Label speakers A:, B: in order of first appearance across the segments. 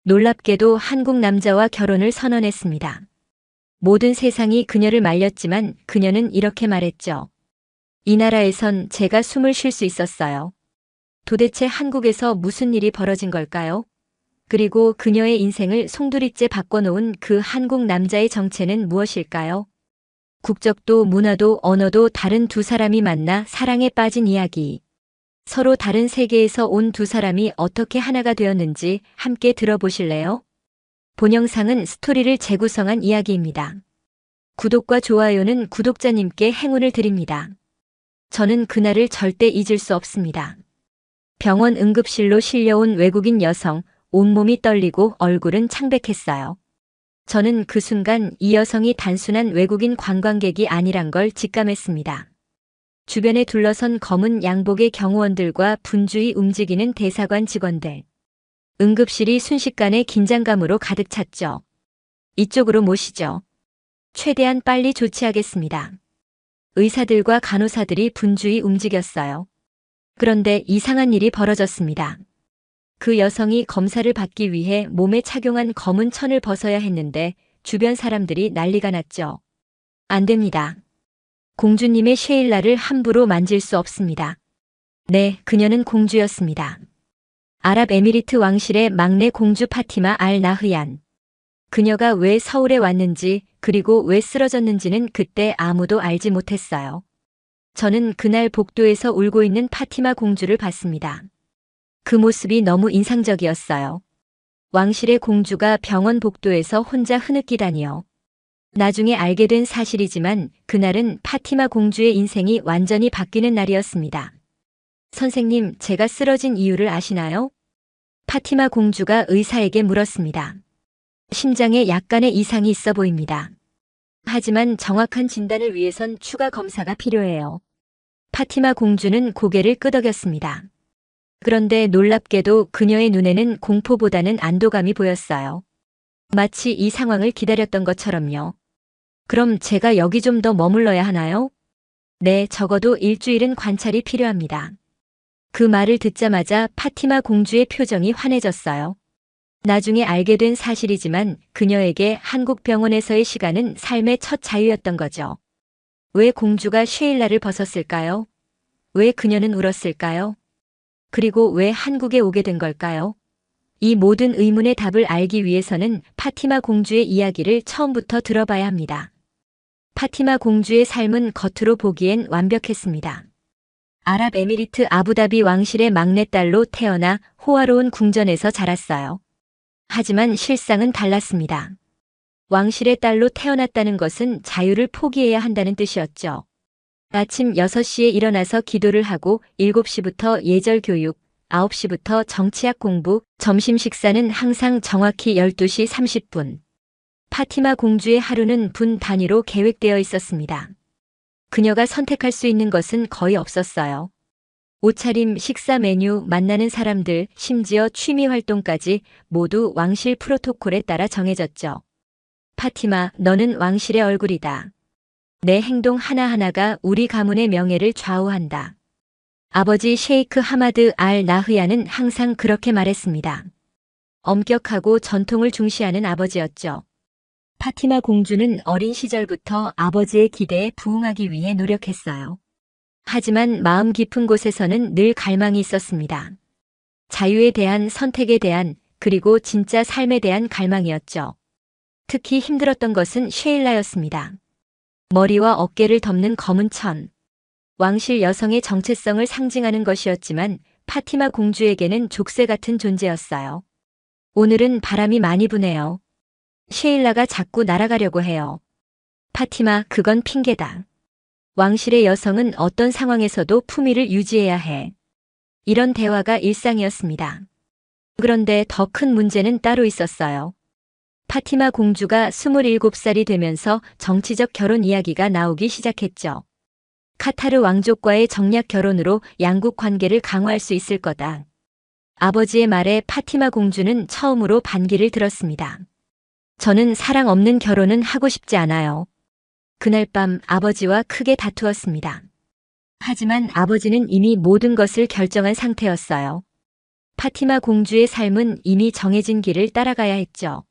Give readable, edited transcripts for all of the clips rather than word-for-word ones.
A: 놀랍게도 한국 남자와 결혼을 선언했습니다. 모든 세상이 그녀를 말렸지만 그녀는 이렇게 말했죠. 이 나라에선 제가 숨을 쉴 수 있었어요. 도대체 한국에서 무슨 일이 벌어진 걸까요? 그리고 그녀의 인생을 송두리째 바꿔놓은 그 한국 남자의 정체는 무엇일까요? 국적도 문화도 언어도 다른 두 사람이 만나 사랑에 빠진 이야기. 서로 다른 세계에서 온 두 사람이 어떻게 하나가 되었는지 함께 들어보실래요? 본 영상은 스토리를 재구성한 이야기입니다. 구독과 좋아요는 구독자님께 행운을 드립니다. 저는 그날을 절대 잊을 수 없습니다. 병원 응급실로 실려온 외국인 여성, 온몸이 떨리고 얼굴은 창백했어요. 저는 그 순간 이 여성이 단순한 외국인 관광객이 아니란 걸 직감했습니다. 주변에 둘러선 검은 양복의 경호원들과 분주히 움직이는 대사관 직원들. 응급실이 순식간에 긴장감으로 가득 찼죠. 이쪽으로 모시죠. 최대한 빨리 조치하겠습니다. 의사들과 간호사들이 분주히 움직였어요. 그런데 이상한 일이 벌어졌습니다. 그 여성이 검사를 받기 위해 몸에 착용한 검은 천을 벗어야 했는데 주변 사람들이 난리가 났죠. 안 됩니다. 공주님의 쉐일라를 함부로 만질 수 없습니다. 네, 그녀는 공주였습니다. 아랍에미리트 왕실의 막내 공주 파티마 알 나흐얀. 그녀가 왜 서울에 왔는지 그리고 왜 쓰러졌는지는 그때 아무도 알지 못했어요. 저는 그날 복도에서 울고 있는 파티마 공주를 봤습니다. 그 모습이 너무 인상적이었어요. 왕실의 공주가 병원 복도에서 혼자 흐느끼다니요. 나중에 알게 된 사실이지만 그날은 파티마 공주의 인생이 완전히 바뀌는 날이었습니다. 선생님, 제가 쓰러진 이유를 아시나요? 파티마 공주가 의사에게 물었습니다. 심장에 약간의 이상이 있어 보입니다. 하지만 정확한 진단을 위해선 추가 검사가 필요해요. 파티마 공주는 고개를 끄덕였습니다. 그런데 놀랍게도 그녀의 눈에는 공포보다는 안도감이 보였어요. 마치 이 상황을 기다렸던 것처럼요. 그럼 제가 여기 좀 더 머물러야 하나요? 네, 적어도 일주일은 관찰이 필요합니다. 그 말을 듣자마자 파티마 공주의 표정이 환해졌어요. 나중에 알게 된 사실이지만 그녀에게 한국 병원에서의 시간은 삶의 첫 자유였던 거죠. 왜 공주가 쉐일라를 벗었을까요? 왜 그녀는 울었을까요? 그리고 왜 한국에 오게 된 걸까요? 이 모든 의문의 답을 알기 위해서는 파티마 공주의 이야기를 처음부터 들어봐야 합니다. 파티마 공주의 삶은 겉으로 보기엔 완벽했습니다. 아랍에미리트 아부다비 왕실의 막내딸로 태어나 호화로운 궁전에서 자랐어요. 하지만 실상은 달랐습니다. 왕실의 딸로 태어났다는 것은 자유를 포기해야 한다는 뜻이었죠. 아침 6시에 일어나서 기도를 하고 7시부터 예절 교육, 9시부터 정치학 공부, 점심 식사는 항상 정확히 12시 30분. 파티마 공주의 하루는 분 단위로 계획되어 있었습니다. 그녀가 선택할 수 있는 것은 거의 없었어요. 옷차림, 식사 메뉴, 만나는 사람들, 심지어 취미 활동까지 모두 왕실 프로토콜에 따라 정해졌죠. 파티마, 너는 왕실의 얼굴이다. 내 행동 하나하나가 우리 가문의 명예를 좌우한다. 아버지 셰이크 하마드 알 나흐야는 항상 그렇게 말했습니다. 엄격하고 전통을 중시하는 아버지였죠. 파티마 공주는 어린 시절부터 아버지의 기대에 부응하기 위해 노력했어요. 하지만 마음 깊은 곳에서는 늘 갈망이 있었습니다. 자유에 대한, 선택에 대한, 그리고 진짜 삶에 대한 갈망이었죠. 특히 힘들었던 것은 쉐일라였습니다. 머리와 어깨를 덮는 검은 천. 왕실 여성의 정체성을 상징하는 것이었지만 파티마 공주에게는 족쇄 같은 존재였어요. 오늘은 바람이 많이 부네요. 쉐일라가 자꾸 날아가려고 해요. 파티마, 그건 핑계다. 왕실의 여성은 어떤 상황에서도 품위를 유지해야 해. 이런 대화가 일상이었습니다. 그런데 더 큰 문제는 따로 있었어요. 파티마 공주가 27살이 되면서 정치적 결혼 이야기가 나오기 시작했죠. 카타르 왕족과의 정략 결혼으로 양국 관계를 강화할 수 있을 거다. 아버지의 말에 파티마 공주는 처음으로 반기를 들었습니다. 저는 사랑 없는 결혼은 하고 싶지 않아요. 그날 밤 아버지와 크게 다투었습니다. 하지만 아버지는 이미 모든 것을 결정한 상태였어요. 파티마 공주의 삶은 이미 정해진 길을 따라가야 했죠.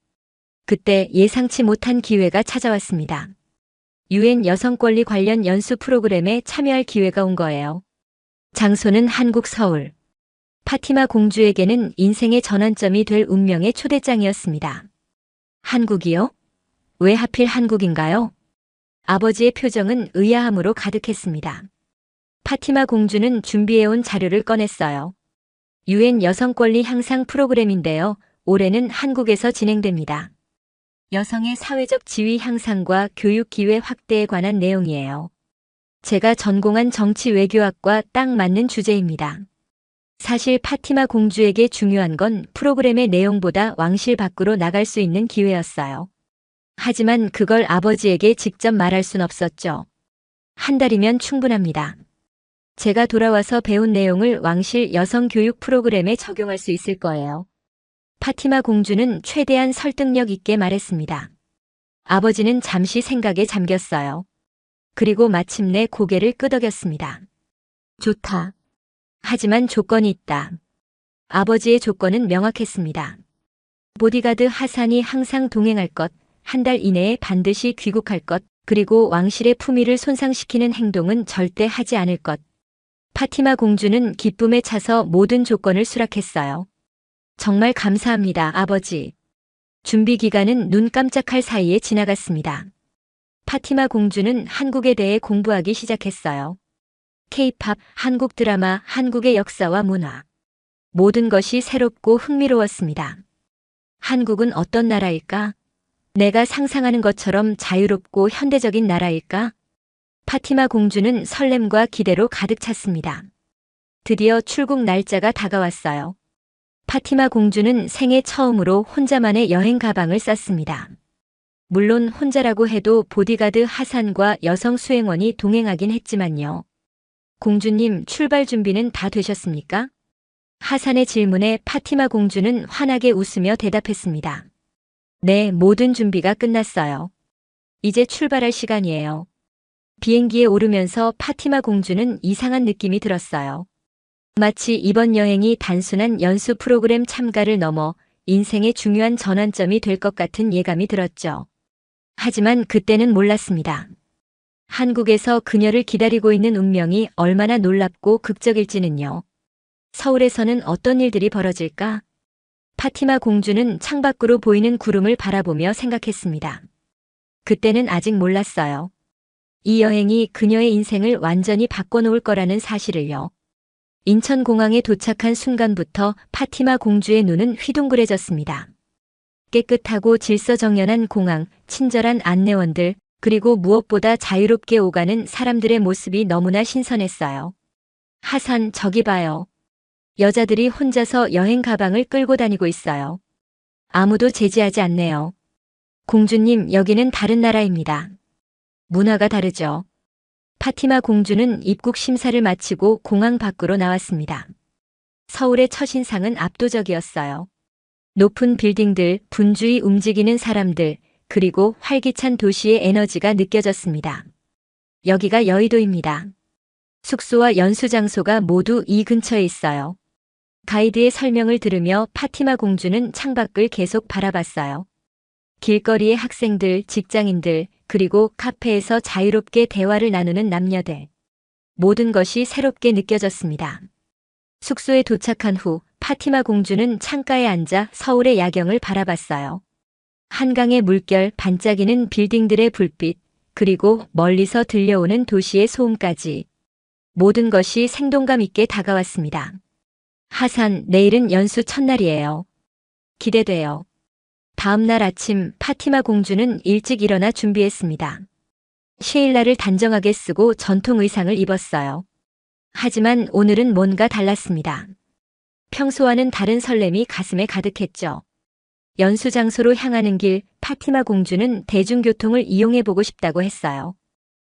A: 그때 예상치 못한 기회가 찾아왔습니다. 유엔 여성권리 관련 연수 프로그램에 참여할 기회가 온 거예요. 장소는 한국 서울. 파티마 공주에게는 인생의 전환점이 될 운명의 초대장이었습니다. 한국이요? 왜 하필 한국인가요? 아버지의 표정은 의아함으로 가득했습니다. 파티마 공주는 준비해온 자료를 꺼냈어요. 유엔 여성권리 향상 프로그램인데요. 올해는 한국에서 진행됩니다. 여성의 사회적 지위 향상과 교육 기회 확대에 관한 내용이에요. 제가 전공한 정치 외교학과 딱 맞는 주제입니다. 사실 파티마 공주에게 중요한 건 프로그램의 내용보다 왕실 밖으로 나갈 수 있는 기회였어요. 하지만 그걸 아버지에게 직접 말할 순 없었죠. 한 달이면 충분합니다. 제가 돌아와서 배운 내용을 왕실 여성 교육 프로그램에 적용할 수 있을 거예요. 파티마 공주는 최대한 설득력 있게 말했습니다. 아버지는 잠시 생각에 잠겼어요. 그리고 마침내 고개를 끄덕였습니다. 좋다. 하지만 조건이 있다. 아버지의 조건은 명확했습니다. 보디가드 하산이 항상 동행할 것, 한 달 이내에 반드시 귀국할 것, 그리고 왕실의 품위를 손상시키는 행동은 절대 하지 않을 것. 파티마 공주는 기쁨에 차서 모든 조건을 수락했어요. 정말 감사합니다, 아버지. 준비 기간은 눈 깜짝할 사이에 지나갔습니다. 파티마 공주는 한국에 대해 공부하기 시작했어요. K-팝, 한국 드라마, 한국의 역사와 문화. 모든 것이 새롭고 흥미로웠습니다. 한국은 어떤 나라일까? 내가 상상하는 것처럼 자유롭고 현대적인 나라일까? 파티마 공주는 설렘과 기대로 가득 찼습니다. 드디어 출국 날짜가 다가왔어요. 파티마 공주는 생애 처음으로 혼자만의 여행 가방을 쌌습니다. 물론 혼자라고 해도 보디가드 하산과 여성 수행원이 동행하긴 했지만요. 공주님, 출발 준비는 다 되셨습니까? 하산의 질문에 파티마 공주는 환하게 웃으며 대답했습니다. 네, 모든 준비가 끝났어요. 이제 출발할 시간이에요. 비행기에 오르면서 파티마 공주는 이상한 느낌이 들었어요. 마치 이번 여행이 단순한 연수 프로그램 참가를 넘어 인생의 중요한 전환점이 될 것 같은 예감이 들었죠. 하지만 그때는 몰랐습니다. 한국에서 그녀를 기다리고 있는 운명이 얼마나 놀랍고 극적일지는요. 서울에서는 어떤 일들이 벌어질까? 파티마 공주는 창밖으로 보이는 구름을 바라보며 생각했습니다. 그때는 아직 몰랐어요. 이 여행이 그녀의 인생을 완전히 바꿔놓을 거라는 사실을요. 인천공항에 도착한 순간부터 파티마 공주의 눈은 휘둥그레졌습니다. 깨끗하고 질서정연한 공항, 친절한 안내원들, 그리고 무엇보다 자유롭게 오가는 사람들의 모습이 너무나 신선했어요. 하산, 저기 봐요. 여자들이 혼자서 여행 가방을 끌고 다니고 있어요. 아무도 제지하지 않네요. 공주님, 여기는 다른 나라입니다. 문화가 다르죠. 파티마 공주는 입국 심사를 마치고 공항 밖으로 나왔습니다. 서울의 첫인상은 압도적이었어요. 높은 빌딩들, 분주히 움직이는 사람들, 그리고 활기찬 도시의 에너지가 느껴졌습니다. 여기가 여의도입니다. 숙소와 연수 장소가 모두 이 근처에 있어요. 가이드의 설명을 들으며 파티마 공주는 창밖을 계속 바라봤어요. 길거리의 학생들, 직장인들, 그리고 카페에서 자유롭게 대화를 나누는 남녀들. 모든 것이 새롭게 느껴졌습니다. 숙소에 도착한 후 파티마 공주는 창가에 앉아 서울의 야경을 바라봤어요. 한강의 물결, 반짝이는 빌딩들의 불빛, 그리고 멀리서 들려오는 도시의 소음까지. 모든 것이 생동감 있게 다가왔습니다. 하산, 내일은 연수 첫날이에요. 기대돼요. 다음 날 아침 파티마 공주는 일찍 일어나 준비했습니다. 쉐일라를 단정하게 쓰고 전통 의상을 입었어요. 하지만 오늘은 뭔가 달랐습니다. 평소와는 다른 설렘이 가슴에 가득했죠. 연수 장소로 향하는 길, 파티마 공주는 대중교통을 이용해보고 싶다고 했어요.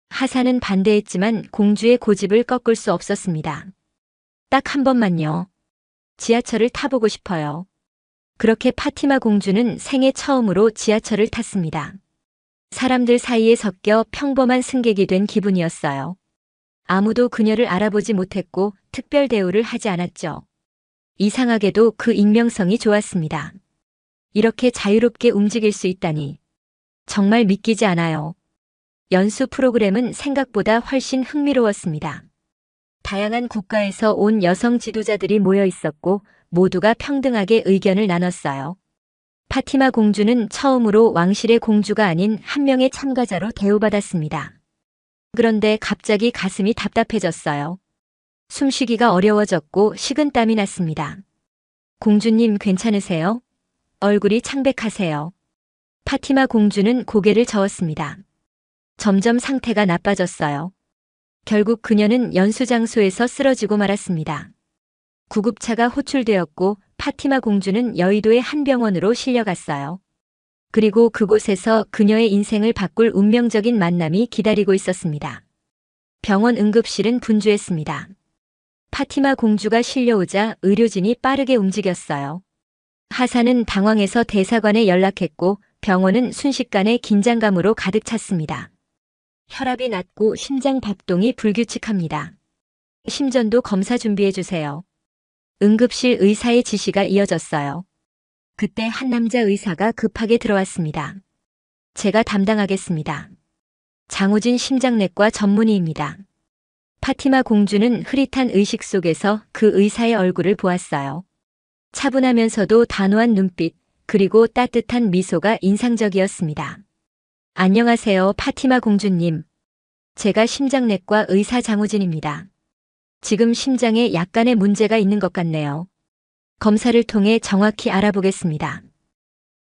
A: 하산은 반대했지만 공주의 고집을 꺾을 수 없었습니다. 딱 한 번만요. 지하철을 타보고 싶어요. 그렇게 파티마 공주는 생애 처음으로 지하철을 탔습니다. 사람들 사이에 섞여 평범한 승객이 된 기분이었어요. 아무도 그녀를 알아보지 못했고 특별 대우를 하지 않았죠. 이상하게도 그 익명성이 좋았습니다. 이렇게 자유롭게 움직일 수 있다니. 정말 믿기지 않아요. 연수 프로그램은 생각보다 훨씬 흥미로웠습니다. 다양한 국가에서 온 여성 지도자들이 모여 있었고 모두가 평등하게 의견을 나눴어요. 파티마 공주는 처음으로 왕실의 공주가 아닌 한 명의 참가자로 대우받았습니다. 그런데 갑자기 가슴이 답답해졌어요. 숨쉬기가 어려워졌고 식은땀이 났습니다. 공주님 괜찮으세요? 얼굴이 창백하세요. 파티마 공주는 고개를 저었습니다. 점점 상태가 나빠졌어요. 결국 그녀는 연수장소에서 쓰러지고 말았습니다. 구급차가 호출되었고 파티마 공주는 여의도의 한 병원으로 실려갔어요. 그리고 그곳에서 그녀의 인생을 바꿀 운명적인 만남이 기다리고 있었습니다. 병원 응급실은 분주했습니다. 파티마 공주가 실려오자 의료진이 빠르게 움직였어요. 하산은 당황해서 대사관에 연락했고 병원은 순식간에 긴장감으로 가득 찼습니다. 혈압이 낮고 심장 박동이 불규칙합니다. 심전도 검사 준비해주세요. 응급실 의사의 지시가 이어졌어요. 그때 한 남자 의사가 급하게 들어왔습니다. 제가 담당하겠습니다. 장우진 심장내과 전문의입니다. 파티마 공주는 흐릿한 의식 속에서 그 의사의 얼굴을 보았어요. 차분하면서도 단호한 눈빛, 그리고 따뜻한 미소가 인상적이었습니다. 안녕하세요, 파티마 공주님. 제가 심장내과 의사 장우진입니다. 지금 심장에 약간의 문제가 있는 것 같네요. 검사를 통해 정확히 알아보겠습니다.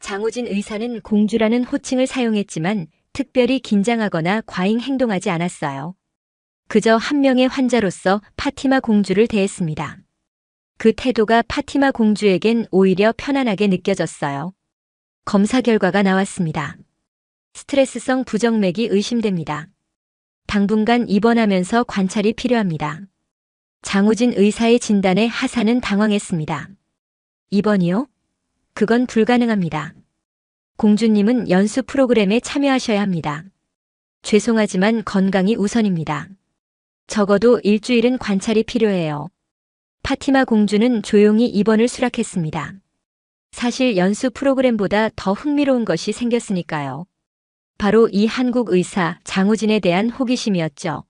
A: 장우진 의사는 공주라는 호칭을 사용했지만 특별히 긴장하거나 과잉 행동하지 않았어요. 그저 한 명의 환자로서 파티마 공주를 대했습니다. 그 태도가 파티마 공주에겐 오히려 편안하게 느껴졌어요. 검사 결과가 나왔습니다. 스트레스성 부정맥이 의심됩니다. 당분간 입원하면서 관찰이 필요합니다. 장우진 의사의 진단에 하산은 당황했습니다. 입원이요? 그건 불가능합니다. 공주님은 연수 프로그램에 참여하셔야 합니다. 죄송하지만 건강이 우선입니다. 적어도 일주일은 관찰이 필요해요. 파티마 공주는 조용히 입원을 수락했습니다. 사실 연수 프로그램보다 더 흥미로운 것이 생겼으니까요. 바로 이 한국 의사 장우진에 대한 호기심이었죠.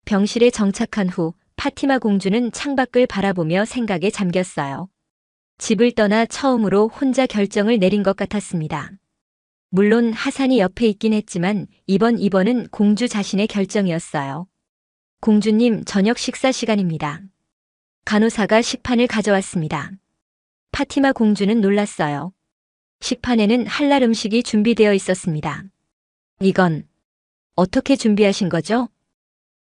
A: 병실에 정착한 후 파티마 공주는 창밖을 바라보며 생각에 잠겼어요. 집을 떠나 처음으로 혼자 결정을 내린 것 같았습니다. 물론 하산이 옆에 있긴 했지만 이번 입원은 공주 자신의 결정이었어요. 공주님, 저녁 식사 시간입니다. 간호사가 식판을 가져왔습니다. 파티마 공주는 놀랐어요. 식판에는 할랄 음식이 준비되어 있었습니다. 이건 어떻게 준비하신 거죠?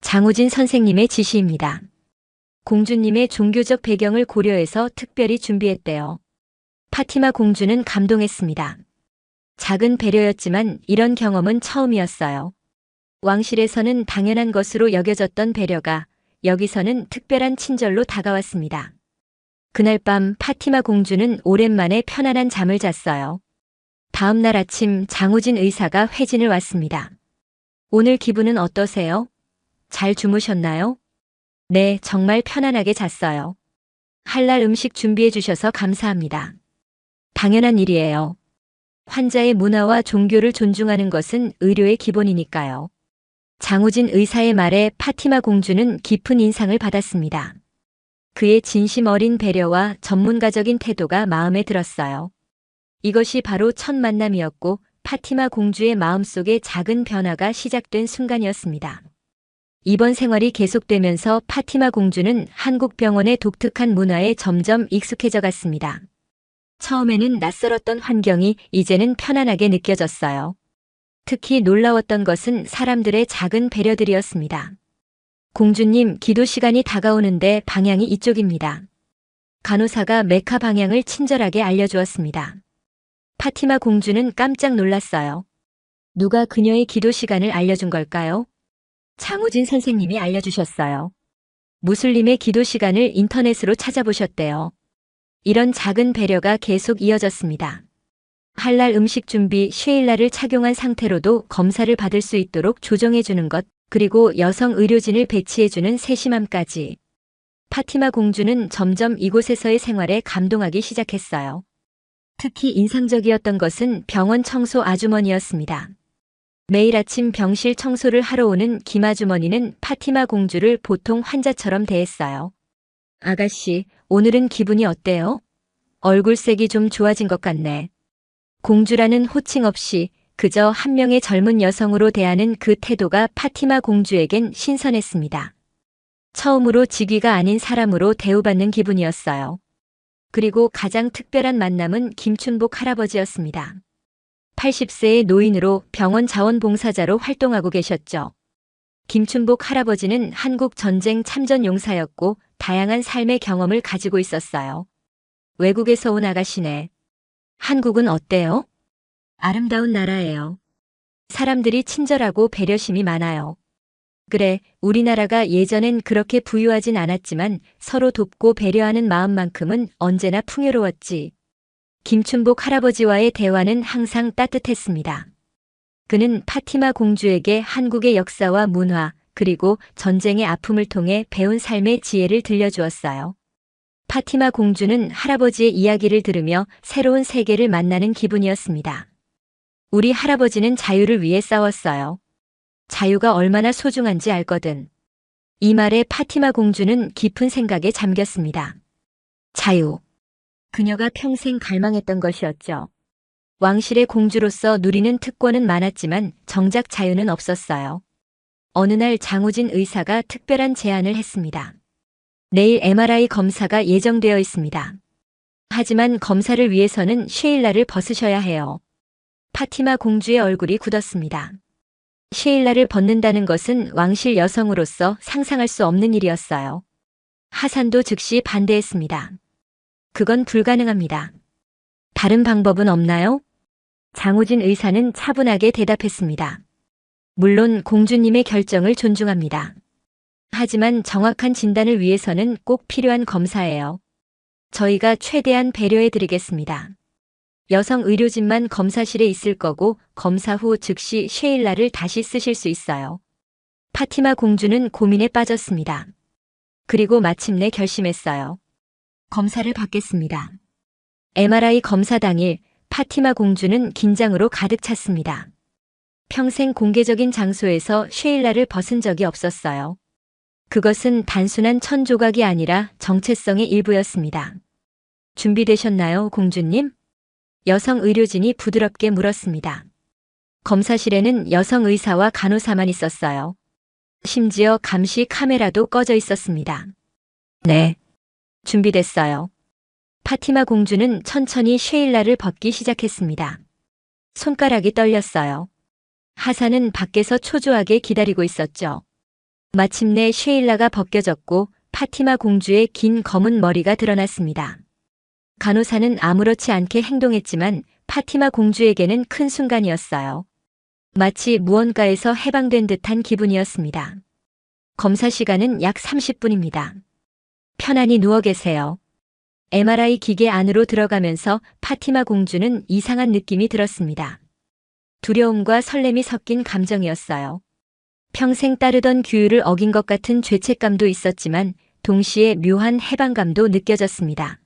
A: 장우진 선생님의 지시입니다. 공주님의 종교적 배경을 고려해서 특별히 준비했대요. 파티마 공주는 감동했습니다. 작은 배려였지만 이런 경험은 처음이었어요. 왕실에서는 당연한 것으로 여겨졌던 배려가 여기서는 특별한 친절로 다가왔습니다. 그날 밤 파티마 공주는 오랜만에 편안한 잠을 잤어요. 다음 날 아침 장우진 의사가 회진을 왔습니다. 오늘 기분은 어떠세요? 잘 주무셨나요? 네, 정말 편안하게 잤어요. 할랄 음식 준비해 주셔서 감사합니다. 당연한 일이에요. 환자의 문화와 종교를 존중하는 것은 의료의 기본이니까요. 장우진 의사의 말에 파티마 공주는 깊은 인상을 받았습니다. 그의 진심 어린 배려와 전문가적인 태도가 마음에 들었어요. 이것이 바로 첫 만남이었고 파티마 공주의 마음속에 작은 변화가 시작된 순간이었습니다. 입원 생활이 계속되면서 파티마 공주는 한국 병원의 독특한 문화에 점점 익숙해져 갔습니다. 처음에는 낯설었던 환경이 이제는 편안하게 느껴졌어요. 특히 놀라웠던 것은 사람들의 작은 배려들이었습니다. 공주님, 기도 시간이 다가오는데 방향이 이쪽입니다. 간호사가 메카 방향을 친절하게 알려주었습니다. 파티마 공주는 깜짝 놀랐어요. 누가 그녀의 기도 시간을 알려준 걸까요? 장우진 선생님이 알려주셨어요. 무슬림의 기도 시간을 인터넷으로 찾아보셨대요. 이런 작은 배려가 계속 이어졌습니다. 할랄 음식 준비, 쉐일라를 착용한 상태로도 검사를 받을 수 있도록 조정해주는 것, 그리고 여성 의료진을 배치해주는 세심함까지. 파티마 공주는 점점 이곳에서의 생활에 감동하기 시작했어요. 특히 인상적이었던 것은 병원 청소 아주머니였습니다. 매일 아침 병실 청소를 하러 오는 김 아주머니는 파티마 공주를 보통 환자처럼 대했어요. 아가씨, 오늘은 기분이 어때요? 얼굴색이 좀 좋아진 것 같네. 공주라는 호칭 없이 그저 한 명의 젊은 여성으로 대하는 그 태도가 파티마 공주에겐 신선했습니다. 처음으로 직위가 아닌 사람으로 대우받는 기분이었어요. 그리고 가장 특별한 만남은 김춘복 할아버지였습니다. 80세의 노인으로 병원 자원봉사자로 활동하고 계셨죠. 김춘복 할아버지는 한국 전쟁 참전 용사였고 다양한 삶의 경험을 가지고 있었어요. 외국에서 온 아가씨네. 한국은 어때요? 아름다운 나라예요. 사람들이 친절하고 배려심이 많아요. 그래, 우리나라가 예전엔 그렇게 부유하진 않았지만 서로 돕고 배려하는 마음만큼은 언제나 풍요로웠지. 김춘복 할아버지와의 대화는 항상 따뜻했습니다. 그는 파티마 공주에게 한국의 역사와 문화, 그리고 전쟁의 아픔을 통해 배운 삶의 지혜를 들려주었어요. 파티마 공주는 할아버지의 이야기를 들으며 새로운 세계를 만나는 기분이었습니다. 우리 할아버지는 자유를 위해 싸웠어요. 자유가 얼마나 소중한지 알거든. 이 말에 파티마 공주는 깊은 생각에 잠겼습니다. 자유. 그녀가 평생 갈망했던 것이었죠. 왕실의 공주로서 누리는 특권은 많았지만 정작 자유는 없었어요. 어느 날 장우진 의사가 특별한 제안을 했습니다. 내일 MRI 검사가 예정되어 있습니다. 하지만 검사를 위해서는 쉐일라를 벗으셔야 해요. 파티마 공주의 얼굴이 굳었습니다. 쉐일라를 벗는다는 것은 왕실 여성으로서 상상할 수 없는 일이었어요. 하산도 즉시 반대했습니다. 그건 불가능합니다. 다른 방법은 없나요? 장우진 의사는 차분하게 대답했습니다. 물론 공주님의 결정을 존중합니다. 하지만 정확한 진단을 위해서는 꼭 필요한 검사예요. 저희가 최대한 배려해드리겠습니다. 여성 의료진만 검사실에 있을 거고 검사 후 즉시 쉐일라를 다시 쓰실 수 있어요. 파티마 공주는 고민에 빠졌습니다. 그리고 마침내 결심했어요. 검사를 받겠습니다. MRI 검사 당일 파티마 공주는 긴장으로 가득 찼습니다. 평생 공개적인 장소에서 쉐일라를 벗은 적이 없었어요. 그것은 단순한 천조각이 아니라 정체성의 일부였습니다. 준비되셨나요, 공주님? 여성 의료진이 부드럽게 물었습니다. 검사실에는 여성 의사와 간호사만 있었어요. 심지어 감시 카메라도 꺼져 있었습니다. 네. 준비됐어요. 파티마 공주는 천천히 쉐일라를 벗기 시작했습니다. 손가락이 떨렸어요. 하산은 밖에서 초조하게 기다리고 있었죠. 마침내 쉐일라가 벗겨졌고 파티마 공주의 긴 검은 머리가 드러났습니다. 간호사는 아무렇지 않게 행동했지만 파티마 공주에게는 큰 순간이었어요. 마치 무언가에서 해방된 듯한 기분이었습니다. 검사 시간은 약 30분입니다. 편안히 누워 계세요. MRI 기계 안으로 들어가면서 파티마 공주는 이상한 느낌이 들었습니다. 두려움과 설렘이 섞인 감정이었어요. 평생 따르던 규율을 어긴 것 같은 죄책감도 있었지만 동시에 묘한 해방감도 느껴졌습니다.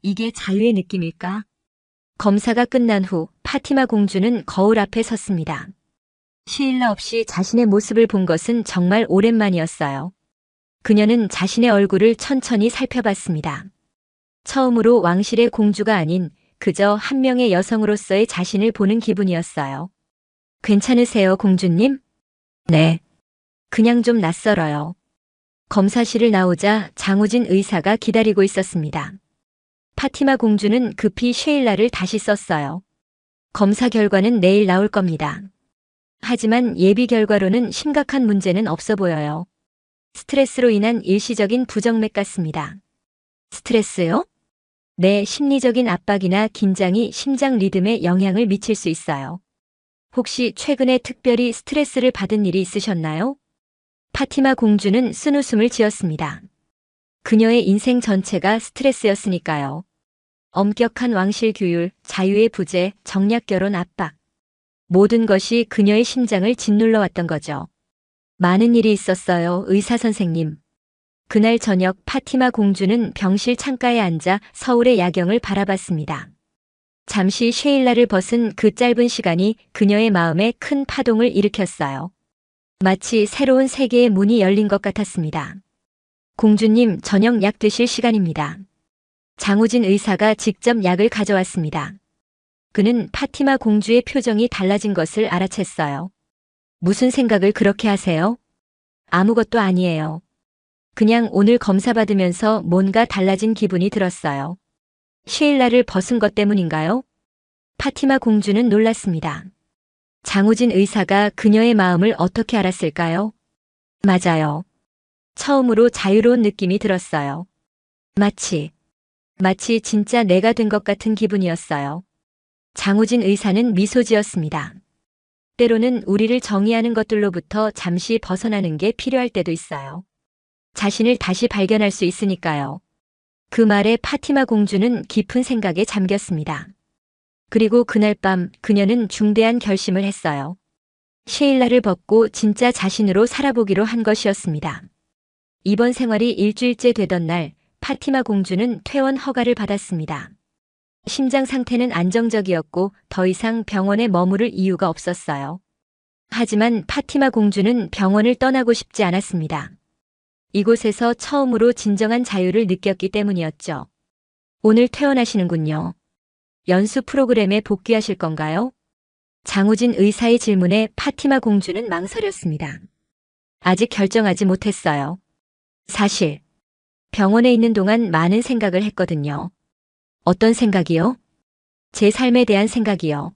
A: 이게 자유의 느낌일까? 검사가 끝난 후 파티마 공주는 거울 앞에 섰습니다. 쉐일라 없이 자신의 모습을 본 것은 정말 오랜만이었어요. 그녀는 자신의 얼굴을 천천히 살펴봤습니다. 처음으로 왕실의 공주가 아닌 그저 한 명의 여성으로서의 자신을 보는 기분이었어요. 괜찮으세요, 공주님? 네. 그냥 좀 낯설어요. 검사실을 나오자 장우진 의사가 기다리고 있었습니다. 파티마 공주는 급히 쉐일라를 다시 썼어요. 검사 결과는 내일 나올 겁니다. 하지만 예비 결과로는 심각한 문제는 없어 보여요. 스트레스로 인한 일시적인 부정맥 같습니다. 스트레스요? 네, 심리적인 압박이나 긴장이 심장 리듬에 영향을 미칠 수 있어요. 혹시 최근에 특별히 스트레스를 받은 일이 있으셨나요? 파티마 공주는 쓴웃음을 지었습니다. 그녀의 인생 전체가 스트레스였으니까요. 엄격한 왕실 규율, 자유의 부재, 정략 결혼 압박. 모든 것이 그녀의 심장을 짓눌러 왔던 거죠. 많은 일이 있었어요, 의사 선생님. 그날 저녁 파티마 공주는 병실 창가에 앉아 서울의 야경을 바라봤습니다. 잠시 쉐일라를 벗은 그 짧은 시간이 그녀의 마음에 큰 파동을 일으켰어요. 마치 새로운 세계의 문이 열린 것 같았습니다. 공주님, 저녁 약 드실 시간입니다. 장우진 의사가 직접 약을 가져왔습니다. 그는 파티마 공주의 표정이 달라진 것을 알아챘어요. 무슨 생각을 그렇게 하세요? 아무것도 아니에요. 그냥 오늘 검사 받으면서 뭔가 달라진 기분이 들었어요. 쉐일라를 벗은 것 때문인가요? 파티마 공주는 놀랐습니다. 장우진 의사가 그녀의 마음을 어떻게 알았을까요? 맞아요. 처음으로 자유로운 느낌이 들었어요. 마치 진짜 내가 된 것 같은 기분이었어요. 장우진 의사는 미소 지었습니다. 때로는 우리를 정의하는 것들로부터 잠시 벗어나는 게 필요할 때도 있어요. 자신을 다시 발견할 수 있으니까요. 그 말에 파티마 공주는 깊은 생각에 잠겼습니다. 그리고 그날 밤 그녀는 중대한 결심을 했어요. 쉐일라를 벗고 진짜 자신으로 살아보기로 한 것이었습니다. 이번 생활이 일주일째 되던 날 파티마 공주는 퇴원 허가를 받았습니다. 심장 상태는 안정적이었고 더 이상 병원에 머무를 이유가 없었어요. 하지만 파티마 공주는 병원을 떠나고 싶지 않았습니다. 이곳에서 처음으로 진정한 자유를 느꼈기 때문이었죠. 오늘 퇴원하시는군요. 연수 프로그램에 복귀하실 건가요? 장우진 의사의 질문에 파티마 공주는 망설였습니다. 아직 결정하지 못했어요. 사실 병원에 있는 동안 많은 생각을 했거든요. 어떤 생각이요? 제 삶에 대한 생각이요.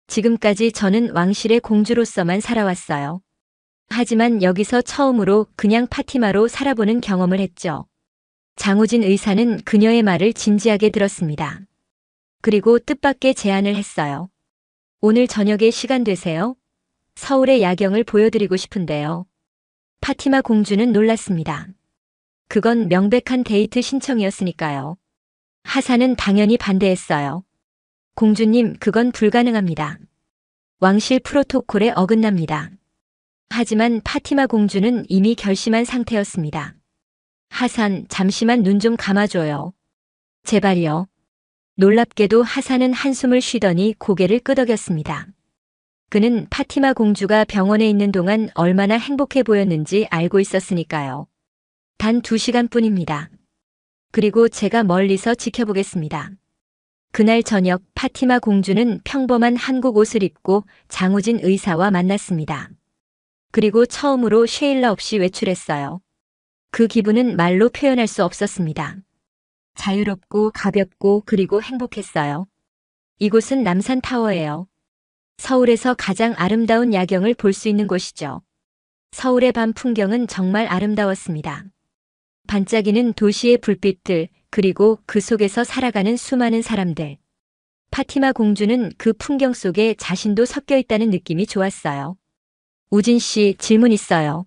A: 지금까지 저는 왕실의 공주로서만 살아왔어요. 하지만 여기서 처음으로 그냥 파티마로 살아보는 경험을 했죠. 장우진 의사는 그녀의 말을 진지하게 들었습니다. 그리고 뜻밖의 제안을 했어요. 오늘 저녁에 시간 되세요? 서울의 야경을 보여드리고 싶은데요. 파티마 공주는 놀랐습니다. 그건 명백한 데이트 신청이었으니까요. 하산은 당연히 반대했어요. 공주님, 그건 불가능합니다. 왕실 프로토콜에 어긋납니다. 하지만 파티마 공주는 이미 결심한 상태였습니다. 하산, 잠시만 눈 좀 감아줘요. 제발요. 놀랍게도 하산은 한숨을 쉬더니 고개를 끄덕였습니다. 그는 파티마 공주가 병원에 있는 동안 얼마나 행복해 보였는지 알고 있었으니까요. 단 2시간뿐입니다. 그리고 제가 멀리서 지켜보겠습니다. 그날 저녁 파티마 공주는 평범한 한국 옷을 입고 장우진 의사와 만났습니다. 그리고 처음으로 쉐일라 없이 외출했어요. 그 기분은 말로 표현할 수 없었습니다. 자유롭고 가볍고 그리고 행복했어요. 이곳은 남산타워예요. 서울에서 가장 아름다운 야경을 볼 수 있는 곳이죠. 서울의 밤 풍경은 정말 아름다웠습니다. 반짝이는 도시의 불빛들, 그리고 그 속에서 살아가는 수많은 사람들. 파티마 공주는 그 풍경 속에 자신도 섞여 있다는 느낌이 좋았어요. 우진 씨, 질문 있어요.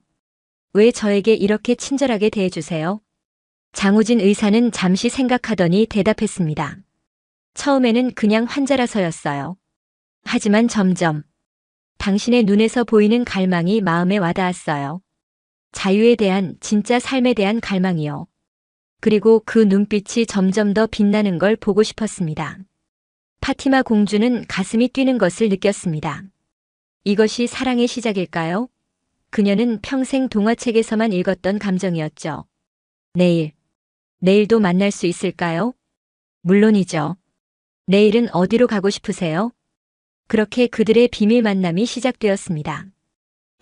A: 왜 저에게 이렇게 친절하게 대해주세요? 장우진 의사는 잠시 생각하더니 대답했습니다. 처음에는 그냥 환자라서였어요. 하지만 점점 당신의 눈에서 보이는 갈망이 마음에 와닿았어요. 자유에 대한, 진짜 삶에 대한 갈망이요. 그리고 그 눈빛이 점점 더 빛나는 걸 보고 싶었습니다. 파티마 공주는 가슴이 뛰는 것을 느꼈습니다. 이것이 사랑의 시작일까요? 그녀는 평생 동화책에서만 읽었던 감정이었죠. 내일도 만날 수 있을까요? 물론이죠. 내일은 어디로 가고 싶으세요? 그렇게 그들의 비밀 만남이 시작되었습니다.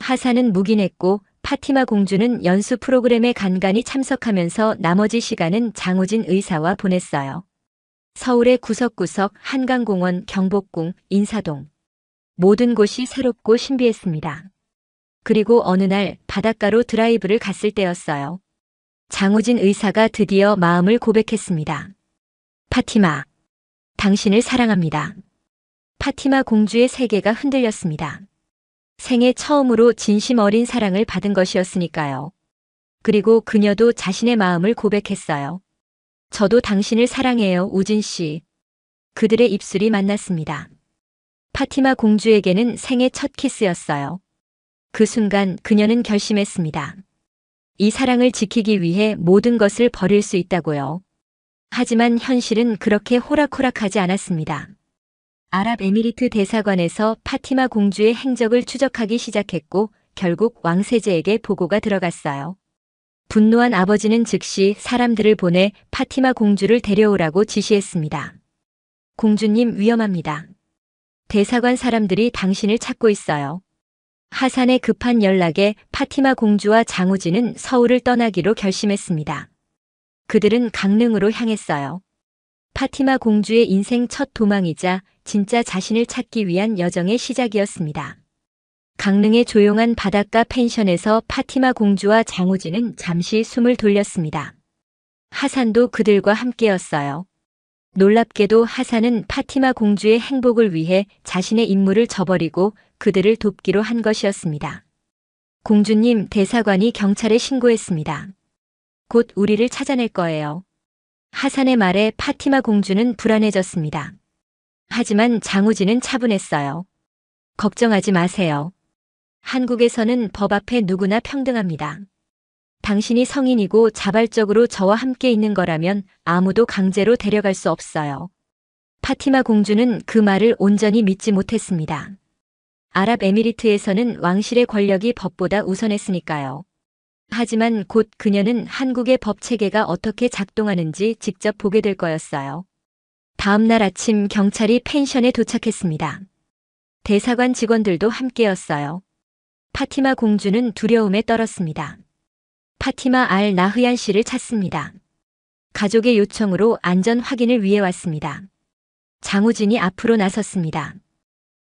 A: 하산은 묵인했고 파티마 공주는 연수 프로그램에 간간히 참석하면서 나머지 시간은 장우진 의사와 보냈어요. 서울의 구석구석, 한강공원, 경복궁, 인사동. 모든 곳이 새롭고 신비했습니다. 그리고 어느 날 바닷가로 드라이브를 갔을 때였어요. 장우진 의사가 드디어 마음을 고백했습니다. 파티마, 당신을 사랑합니다. 파티마 공주의 세계가 흔들렸습니다. 생애 처음으로 진심 어린 사랑을 받은 것이었으니까요. 그리고 그녀도 자신의 마음을 고백했어요. 저도 당신을 사랑해요, 우진 씨. 그들의 입술이 만났습니다. 파티마 공주에게는 생애 첫 키스였어요. 그 순간 그녀는 결심했습니다. 이 사랑을 지키기 위해 모든 것을 버릴 수 있다고요. 하지만 현실은 그렇게 호락호락하지 않았습니다. 아랍에미리트 대사관에서 파티마 공주의 행적을 추적하기 시작했고 결국 왕세제에게 보고가 들어갔어요. 분노한 아버지는 즉시 사람들을 보내 파티마 공주를 데려오라고 지시했습니다. 공주님 위험합니다. 대사관 사람들이 당신을 찾고 있어요. 하산의 급한 연락에 파티마 공주와 장우진은 서울을 떠나기로 결심했습니다. 그들은 강릉으로 향했어요. 파티마 공주의 인생 첫 도망이자 진짜 자신을 찾기 위한 여정의 시작이었습니다. 강릉의 조용한 바닷가 펜션에서 파티마 공주와 장우진은 잠시 숨을 돌렸습니다. 하산도 그들과 함께였어요. 놀랍게도 하산은 파티마 공주의 행복을 위해 자신의 임무를 저버리고 그들을 돕기로 한 것이었습니다. 공주님, 대사관이 경찰에 신고했습니다. 곧 우리를 찾아낼 거예요. 하산의 말에 파티마 공주는 불안해졌습니다. 하지만 장우진은 차분했어요. 걱정하지 마세요. 한국에서는 법 앞에 누구나 평등합니다. 당신이 성인이고 자발적으로 저와 함께 있는 거라면 아무도 강제로 데려갈 수 없어요. 파티마 공주는 그 말을 온전히 믿지 못했습니다. 아랍에미리트에서는 왕실의 권력이 법보다 우선했으니까요. 하지만 곧 그녀는 한국의 법 체계가 어떻게 작동하는지 직접 보게 될 거였어요. 다음 날 아침 경찰이 펜션에 도착했습니다. 대사관 직원들도 함께였어요. 파티마 공주는 두려움에 떨었습니다. 파티마 알 나흐얀 씨를 찾습니다. 가족의 요청으로 안전 확인을 위해 왔습니다. 장우진이 앞으로 나섰습니다.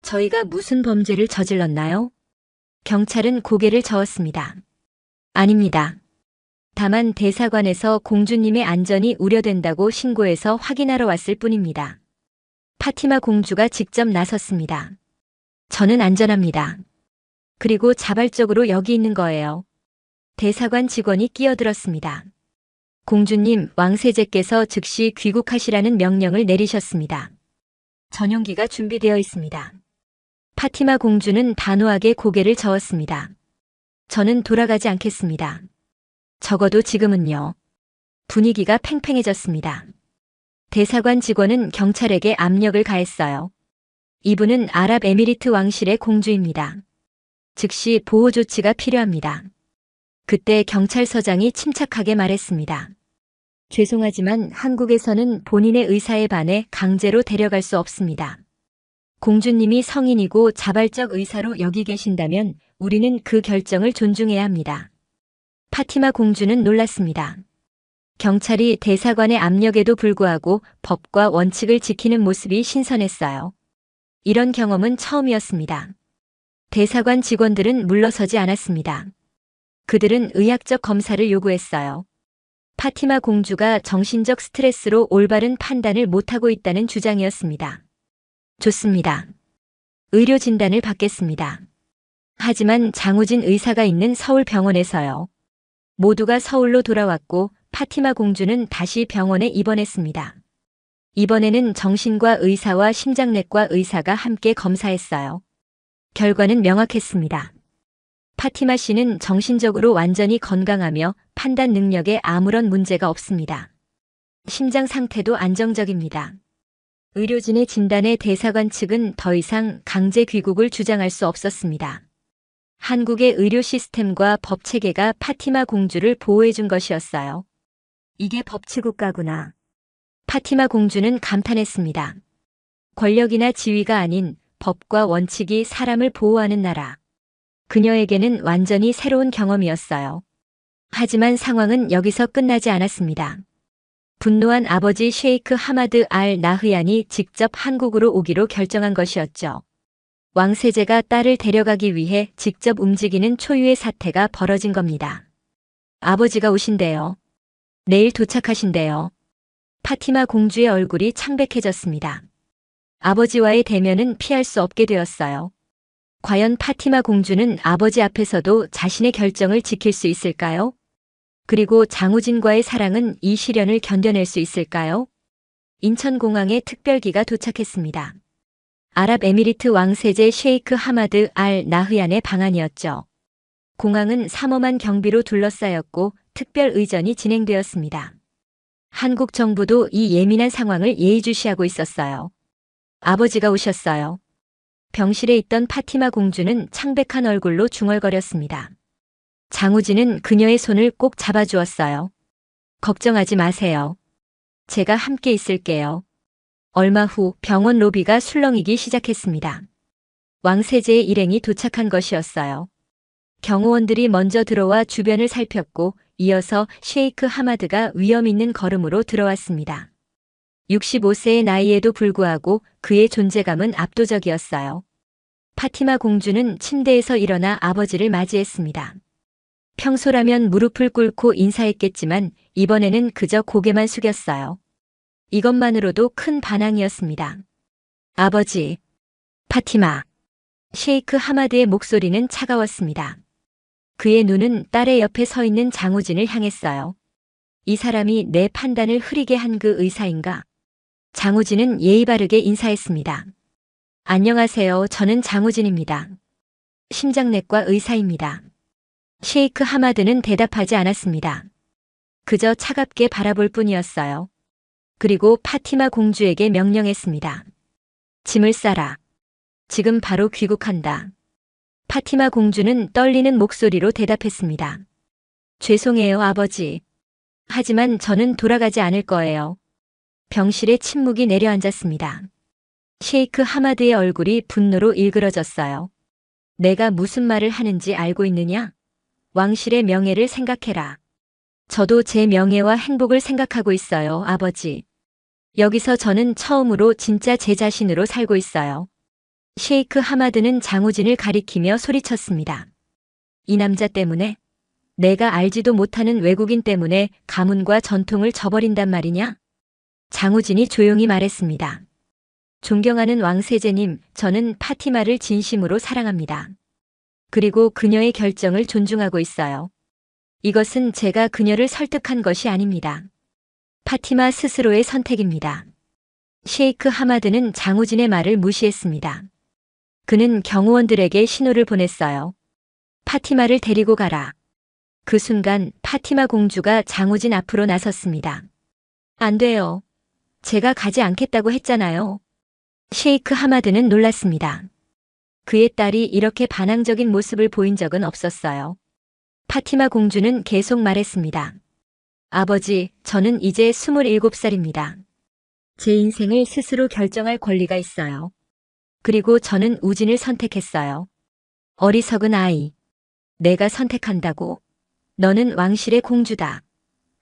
A: 저희가 무슨 범죄를 저질렀나요? 경찰은 고개를 저었습니다. 아닙니다. 다만 대사관에서 공주님의 안전이 우려된다고 신고해서 확인하러 왔을 뿐입니다. 파티마 공주가 직접 나섰습니다. 저는 안전합니다. 그리고 자발적으로 여기 있는 거예요. 대사관 직원이 끼어들었습니다. 공주님, 왕세제께서 즉시 귀국하시라는 명령을 내리셨습니다. 전용기가 준비되어 있습니다. 파티마 공주는 단호하게 고개를 저었습니다. 저는 돌아가지 않겠습니다. 적어도 지금은요. 분위기가 팽팽해졌습니다. 대사관 직원은 경찰에게 압력을 가했어요. 이분은 아랍에미리트 왕실의 공주입니다. 즉시 보호 조치가 필요합니다. 그때 경찰서장이 침착하게 말했습니다. 죄송하지만 한국에서는 본인의 의사에 반해 강제로 데려갈 수 없습니다. 공주님이 성인이고 자발적 의사로 여기 계신다면 우리는 그 결정을 존중해야 합니다. 파티마 공주는 놀랐습니다. 경찰이 대사관의 압력에도 불구하고 법과 원칙을 지키는 모습이 신선했어요. 이런 경험은 처음이었습니다. 대사관 직원들은 물러서지 않았습니다. 그들은 의학적 검사를 요구했어요. 파티마 공주가 정신적 스트레스로 올바른 판단을 못하고 있다는 주장이었습니다. 좋습니다. 의료 진단을 받겠습니다. 하지만 장우진 의사가 있는 서울병원에서요. 모두가 서울로 돌아왔고 파티마 공주는 다시 병원에 입원했습니다. 이번에는 정신과 의사와 심장내과 의사가 함께 검사했어요. 결과는 명확했습니다. 파티마 씨는 정신적으로 완전히 건강하며 판단 능력에 아무런 문제가 없습니다. 심장 상태도 안정적입니다. 의료진의 진단에 대사관 측은 더 이상 강제 귀국을 주장할 수 없었습니다. 한국의 의료 시스템과 법 체계가 파티마 공주를 보호해준 것이었어요. 이게 법치국가구나. 파티마 공주는 감탄했습니다. 권력이나 지위가 아닌 법과 원칙이 사람을 보호하는 나라. 그녀에게는 완전히 새로운 경험이었어요. 하지만 상황은 여기서 끝나지 않았습니다. 분노한 아버지 셰이크 하마드 알 나흐얀이 직접 한국으로 오기로 결정한 것이었죠. 왕세제가 딸을 데려가기 위해 직접 움직이는 초유의 사태가 벌어진 겁니다. 아버지가 오신대요. 내일 도착하신대요. 파티마 공주의 얼굴이 창백해졌습니다. 아버지와의 대면은 피할 수 없게 되었어요. 과연 파티마 공주는 아버지 앞에서도 자신의 결정을 지킬 수 있을까요? 그리고 장우진과의 사랑은 이 시련을 견뎌낼 수 있을까요? 인천공항에 특별기가 도착했습니다. 아랍에미리트 왕세제 셰이크 하마드 알 나흐얀의 방안이었죠. 공항은 삼엄한 경비로 둘러싸였고 특별 의전이 진행되었습니다. 한국 정부도 이 예민한 상황을 예의주시하고 있었어요. 아버지가 오셨어요. 병실에 있던 파티마 공주는 창백한 얼굴로 중얼거렸습니다. 장우진은 그녀의 손을 꼭 잡아주었어요. 걱정하지 마세요. 제가 함께 있을게요. 얼마 후 병원 로비가 술렁이기 시작했습니다. 왕세제의 일행이 도착한 것이었어요. 경호원들이 먼저 들어와 주변을 살폈고 이어서 셰이크 하마드가 위험 있는 걸음으로 들어왔습니다. 65세의 나이에도 불구하고 그의 존재감은 압도적이었어요. 파티마 공주는 침대에서 일어나 아버지를 맞이했습니다. 평소라면 무릎을 꿇고 인사했겠지만 이번에는 그저 고개만 숙였어요. 이것만으로도 큰 반항이었습니다. 아버지, 파티마. 셰이크 하마드의 목소리는 차가웠습니다. 그의 눈은 딸의 옆에 서 있는 장우진을 향했어요. 이 사람이 내 판단을 흐리게 한 그 의사인가? 장우진은 예의 바르게 인사했습니다. 안녕하세요. 저는 장우진입니다. 심장내과 의사입니다. 셰이크 하마드는 대답하지 않았습니다. 그저 차갑게 바라볼 뿐이었어요. 그리고 파티마 공주에게 명령했습니다. 짐을 싸라. 지금 바로 귀국한다. 파티마 공주는 떨리는 목소리로 대답했습니다. 죄송해요, 아버지. 하지만 저는 돌아가지 않을 거예요. 병실에 침묵이 내려앉았습니다. 셰이크 하마드의 얼굴이 분노로 일그러졌어요. 내가 무슨 말을 하는지 알고 있느냐? 왕실의 명예를 생각해라. 저도 제 명예와 행복을 생각하고 있어요, 아버지. 여기서 저는 처음으로 진짜 제 자신으로 살고 있어요. 셰이크 하마드는 장우진을 가리키며 소리쳤습니다. 이 남자 때문에? 내가 알지도 못하는 외국인 때문에 가문과 전통을 저버린단 말이냐? 장우진이 조용히 말했습니다. 존경하는 왕세제님, 저는 파티마를 진심으로 사랑합니다. 그리고 그녀의 결정을 존중하고 있어요. 이것은 제가 그녀를 설득한 것이 아닙니다. 파티마 스스로의 선택입니다. 셰이크 하마드는 장우진의 말을 무시했습니다. 그는 경호원들에게 신호를 보냈어요. 파티마를 데리고 가라. 그 순간 파티마 공주가 장우진 앞으로 나섰습니다. 안 돼요. 제가 가지 않겠다고 했잖아요. 셰이크 하마드는 놀랐습니다. 그의 딸이 이렇게 반항적인 모습을 보인 적은 없었어요. 파티마 공주는 계속 말했습니다. 아버지, 저는 이제 27살입니다. 제 인생을 스스로 결정할 권리가 있어요. 그리고 저는 우진을 선택했어요. 어리석은 아이. 내가 선택한다고? 너는 왕실의 공주다.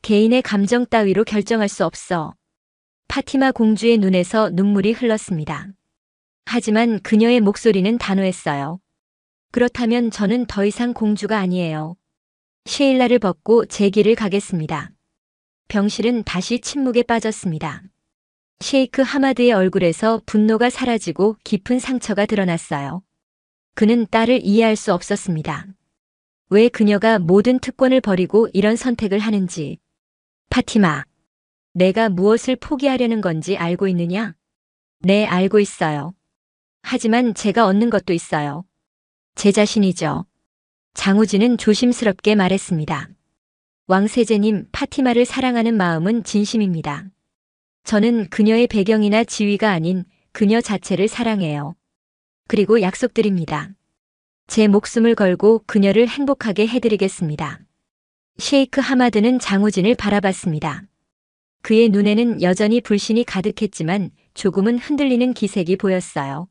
A: 개인의 감정 따위로 결정할 수 없어. 파티마 공주의 눈에서 눈물이 흘렀습니다. 하지만 그녀의 목소리는 단호했어요. 그렇다면 저는 더 이상 공주가 아니에요. 셰일라를 벗고 제 길을 가겠습니다. 병실은 다시 침묵에 빠졌습니다. 셰이크 하마드의 얼굴에서 분노가 사라지고 깊은 상처가 드러났어요. 그는 딸을 이해할 수 없었습니다. 왜 그녀가 모든 특권을 버리고 이런 선택을 하는지. 파티마, 내가 무엇을 포기하려는 건지 알고 있느냐? 네, 알고 있어요. 하지만 제가 얻는 것도 있어요. 제 자신이죠. 장우진은 조심스럽게 말했습니다. 왕세제님, 파티마를 사랑하는 마음은 진심입니다. 저는 그녀의 배경이나 지위가 아닌 그녀 자체를 사랑해요. 그리고 약속드립니다. 제 목숨을 걸고 그녀를 행복하게 해드리겠습니다. 셰이크 하마드는 장우진을 바라봤습니다. 그의 눈에는 여전히 불신이 가득했지만 조금은 흔들리는 기색이 보였어요.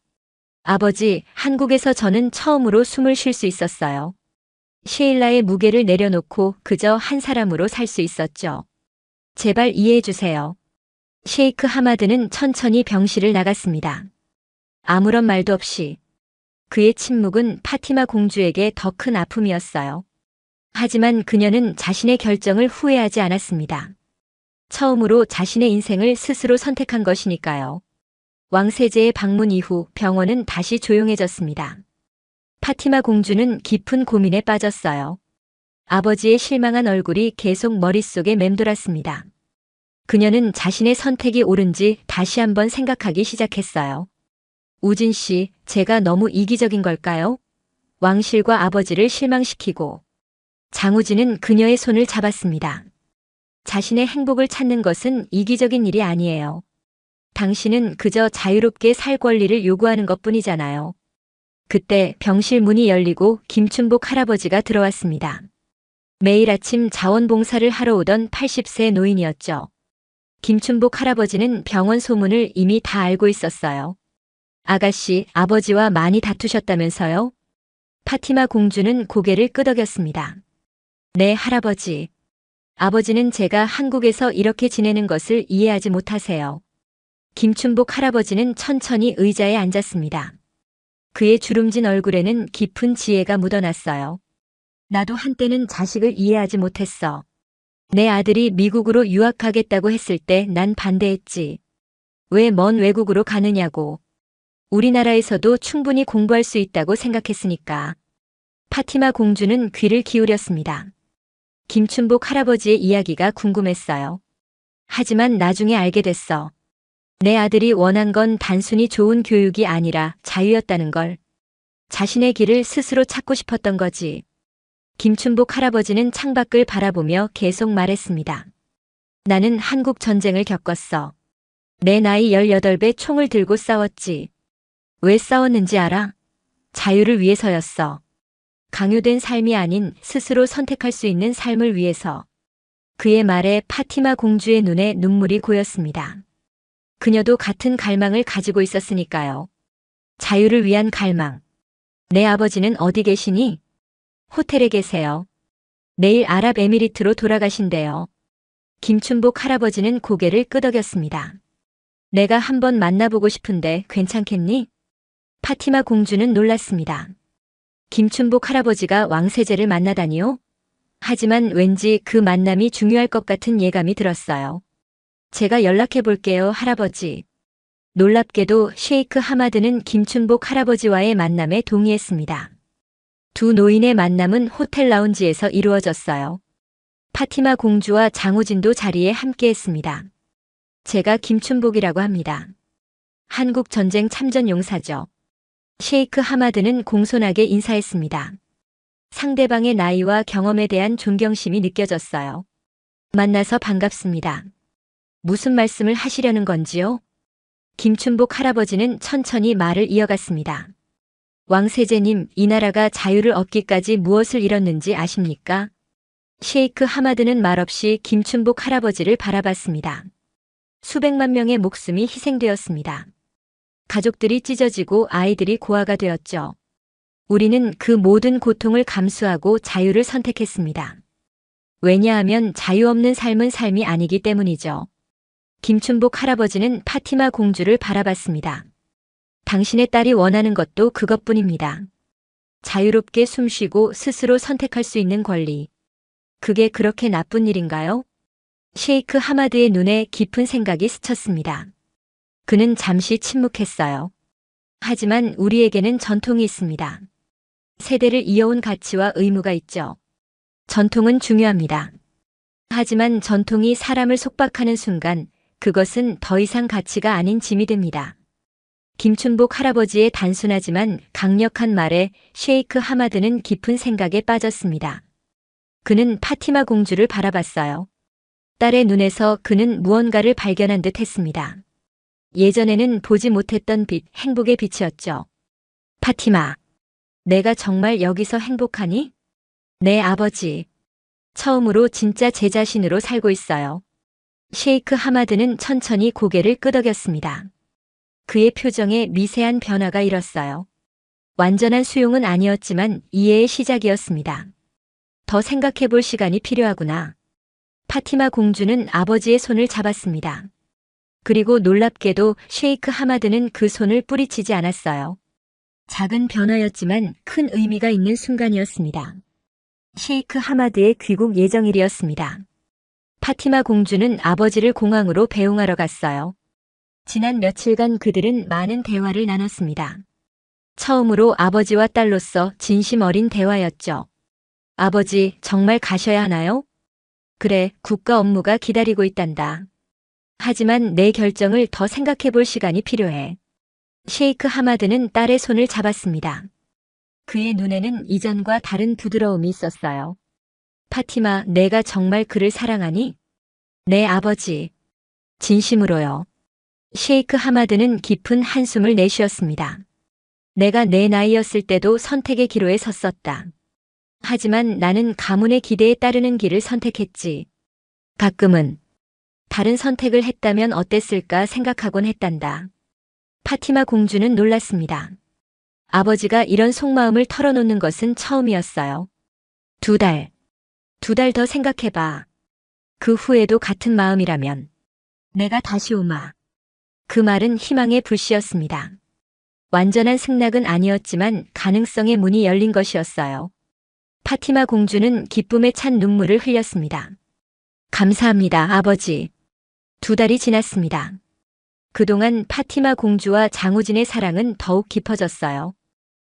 A: 아버지, 한국에서 저는 처음으로 숨을 쉴 수 있었어요. 셰일라의 무게를 내려놓고 그저 한 사람으로 살 수 있었죠. 제발 이해해 주세요. 셰이크 하마드는 천천히 병실을 나갔습니다. 아무런 말도 없이. 그의 침묵은 파티마 공주에게 더 큰 아픔이었어요. 하지만 그녀는 자신의 결정을 후회하지 않았습니다. 처음으로 자신의 인생을 스스로 선택한 것이니까요. 왕세제의 방문 이후 병원은 다시 조용해졌습니다. 파티마 공주는 깊은 고민에 빠졌어요. 아버지의 실망한 얼굴이 계속 머릿속에 맴돌았습니다. 그녀는 자신의 선택이 옳은지 다시 한번 생각하기 시작했어요. 우진 씨, 제가 너무 이기적인 걸까요? 왕실과 아버지를 실망시키고 장우진은 그녀의 손을 잡았습니다. 자신의 행복을 찾는 것은 이기적인 일이 아니에요. 당신은 그저 자유롭게 살 권리를 요구하는 것뿐이잖아요. 그때 병실 문이 열리고 김춘복 할아버지가 들어왔습니다. 매일 아침 자원봉사를 하러 오던 80세 노인이었죠. 김춘복 할아버지는 병원 소문을 이미 다 알고 있었어요. 아가씨, 아버지와 많이 다투셨다면서요? 파티마 공주는 고개를 끄덕였습니다. 네, 할아버지. 아버지는 제가 한국에서 이렇게 지내는 것을 이해하지 못하세요. 김춘복 할아버지는 천천히 의자에 앉았습니다. 그의 주름진 얼굴에는 깊은 지혜가 묻어났어요. 나도 한때는 자식을 이해하지 못했어. 내 아들이 미국으로 유학하겠다고 했을 때 난 반대했지. 왜 먼 외국으로 가느냐고. 우리나라에서도 충분히 공부할 수 있다고 생각했으니까. 파티마 공주는 귀를 기울였습니다. 김춘복 할아버지의 이야기가 궁금했어요. 하지만 나중에 알게 됐어. 내 아들이 원한 건 단순히 좋은 교육이 아니라 자유였다는 걸. 자신의 길을 스스로 찾고 싶었던 거지. 김춘복 할아버지는 창밖을 바라보며 계속 말했습니다. 나는 한국 전쟁을 겪었어. 내 나이 18배 총을 들고 싸웠지. 왜 싸웠는지 알아? 자유를 위해서였어. 강요된 삶이 아닌 스스로 선택할 수 있는 삶을 위해서. 그의 말에 파티마 공주의 눈에 눈물이 고였습니다. 그녀도 같은 갈망을 가지고 있었으니까요. 자유를 위한 갈망. 내 아버지는 어디 계시니? 호텔에 계세요. 내일 아랍에미리트로 돌아가신대요. 김춘복 할아버지는 고개를 끄덕였습니다. 내가 한번 만나보고 싶은데 괜찮겠니? 파티마 공주는 놀랐습니다. 김춘복 할아버지가 왕세제를 만나다니요? 하지만 왠지 그 만남이 중요할 것 같은 예감이 들었어요. 제가 연락해 볼게요, 할아버지. 놀랍게도 셰이크 하마드는 김춘복 할아버지와의 만남에 동의했습니다. 두 노인의 만남은 호텔 라운지에서 이루어졌어요. 파티마 공주와 장우진도 자리에 함께했습니다. 제가 김춘복이라고 합니다. 한국 전쟁 참전 용사죠. 셰이크 하마드는 공손하게 인사했습니다. 상대방의 나이와 경험에 대한 존경심이 느껴졌어요. 만나서 반갑습니다. 무슨 말씀을 하시려는 건지요? 김춘복 할아버지는 천천히 말을 이어갔습니다. 왕세제님, 이 나라가 자유를 얻기까지 무엇을 잃었는지 아십니까? 셰이크 하마드는 말없이 김춘복 할아버지를 바라봤습니다. 수백만 명의 목숨이 희생되었습니다. 가족들이 찢어지고 아이들이 고아가 되었죠. 우리는 그 모든 고통을 감수하고 자유를 선택했습니다. 왜냐하면 자유 없는 삶은 삶이 아니기 때문이죠. 김춘복 할아버지는 파티마 공주를 바라봤습니다. 당신의 딸이 원하는 것도 그것뿐입니다. 자유롭게 숨쉬고 스스로 선택할 수 있는 권리. 그게 그렇게 나쁜 일인가요? 셰이크 하마드의 눈에 깊은 생각이 스쳤습니다. 그는 잠시 침묵했어요. 하지만 우리에게는 전통이 있습니다. 세대를 이어온 가치와 의무가 있죠. 전통은 중요합니다. 하지만 전통이 사람을 속박하는 순간 그것은 더 이상 가치가 아닌 짐이 됩니다. 김춘복 할아버지의 단순하지만 강력한 말에 셰이크 하마드는 깊은 생각에 빠졌습니다. 그는 파티마 공주를 바라봤어요. 딸의 눈에서 그는 무언가를 발견한 듯 했습니다. 예전에는 보지 못했던 빛, 행복의 빛이었죠. 파티마, 내가 정말 여기서 행복하니? 네, 아버지. 처음으로 진짜 제 자신으로 살고 있어요. 셰이크 하마드는 천천히 고개를 끄덕였습니다. 그의 표정에 미세한 변화가 일었어요. 완전한 수용은 아니었지만 이해의 시작이었습니다. 더 생각해 볼 시간이 필요하구나. 파티마 공주는 아버지의 손을 잡았습니다. 그리고 놀랍게도 셰이크 하마드는 그 손을 뿌리치지 않았어요. 작은 변화였지만 큰 의미가 있는 순간이었습니다. 셰이크 하마드의 귀국 예정일이었습니다. 파티마 공주는 아버지를 공항으로 배웅하러 갔어요. 지난 며칠간 그들은 많은 대화를 나눴습니다. 처음으로 아버지와 딸로서 진심 어린 대화였죠. 아버지, 정말 가셔야 하나요? 그래, 국가 업무가 기다리고 있단다. 하지만 내 결정을 더 생각해 볼 시간이 필요해. 셰이크 하마드는 딸의 손을 잡았습니다. 그의 눈에는 이전과 다른 부드러움이 있었어요. 파티마, 내가 정말 그를 사랑하니? 네, 아버지. 진심으로요. 셰이크 하마드는 깊은 한숨을 내쉬었습니다. 내가 내 나이였을 때도 선택의 기로에 섰었다. 하지만 나는 가문의 기대에 따르는 길을 선택했지. 가끔은 다른 선택을 했다면 어땠을까 생각하곤 했단다. 파티마 공주는 놀랐습니다. 아버지가 이런 속마음을 털어놓는 것은 처음이었어요. 2달. 2달 더 생각해봐. 그 후에도 같은 마음이라면 내가 다시 오마. 그 말은 희망의 불씨였습니다. 완전한 승낙은 아니었지만 가능성의 문이 열린 것이었어요. 파티마 공주는 기쁨에 찬 눈물을 흘렸습니다. 감사합니다, 아버지. 2달이 지났습니다. 그동안 파티마 공주와 장우진의 사랑은 더욱 깊어졌어요.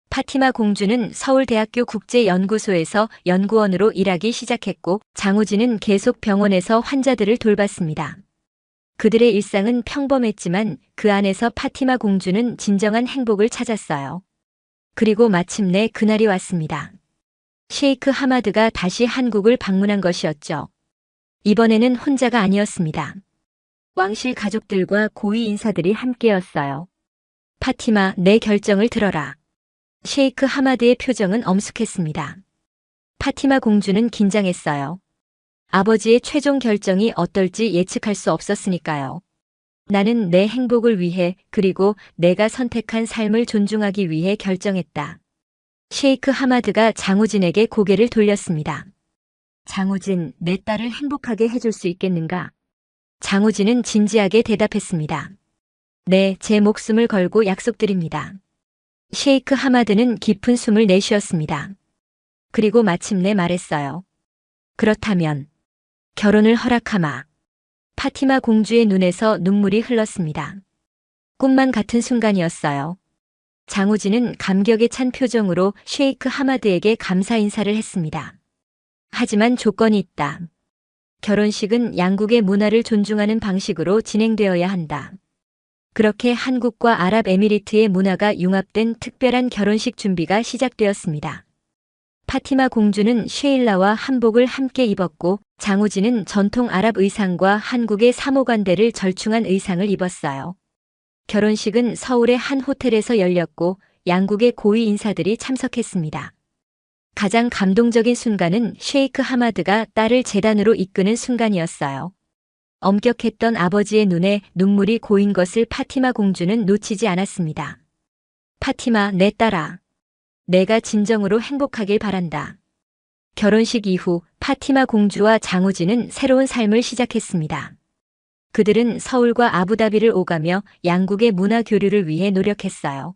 A: 파티마 공주는 서울대학교 국제연구소에서 연구원으로 일하기 시작했고, 장우진은 계속 병원에서 환자들을 돌봤습니다. 그들의 일상은 평범했지만 그 안에서 파티마 공주는 진정한 행복을 찾았어요. 그리고 마침내 그날이 왔습니다. 셰이크 하마드가 다시 한국을 방문한 것이었죠. 이번에는 혼자가 아니었습니다. 왕실 가족들과 고위 인사들이 함께였어요. 파티마, 내 결정을 들어라. 셰이크 하마드의 표정은 엄숙했습니다. 파티마 공주는 긴장했어요. 아버지의 최종 결정이 어떨지 예측할 수 없었으니까요. 나는 내 행복을 위해 그리고 내가 선택한 삶을 존중하기 위해 결정했다. 셰이크 하마드가 장우진에게 고개를 돌렸습니다. 장우진, 내 딸을 행복하게 해줄 수 있겠는가? 장우진은 진지하게 대답했습니다. 네, 제 목숨을 걸고 약속드립니다. 셰이크 하마드는 깊은 숨을 내쉬었습니다. 그리고 마침내 말했어요. 그렇다면 결혼을 허락하마. 파티마 공주의 눈에서 눈물이 흘렀습니다. 꿈만 같은 순간이었어요. 장우진은 감격에 찬 표정으로 셰이크 하마드에게 감사 인사를 했습니다. 하지만 조건이 있다. 결혼식은 양국의 문화를 존중하는 방식으로 진행되어야 한다. 그렇게 한국과 아랍에미리트의 문화가 융합된 특별한 결혼식 준비가 시작되었습니다. 파티마 공주는 쉐일라와 한복을 함께 입었고 장우진은 전통 아랍 의상과 한국의 사모관대를 절충한 의상을 입었어요. 결혼식은 서울의 한 호텔에서 열렸고 양국의 고위 인사들이 참석했습니다. 가장 감동적인 순간은 셰이크 하마드가 딸을 제단으로 이끄는 순간이었어요. 엄격했던 아버지의 눈에 눈물이 고인 것을 파티마 공주는 놓치지 않았습니다. 파티마, 내 딸아. 내가 진정으로 행복하길 바란다. 결혼식 이후 파티마 공주와 장우진은 새로운 삶을 시작했습니다. 그들은 서울과 아부다비를 오가며 양국의 문화 교류를 위해 노력했어요.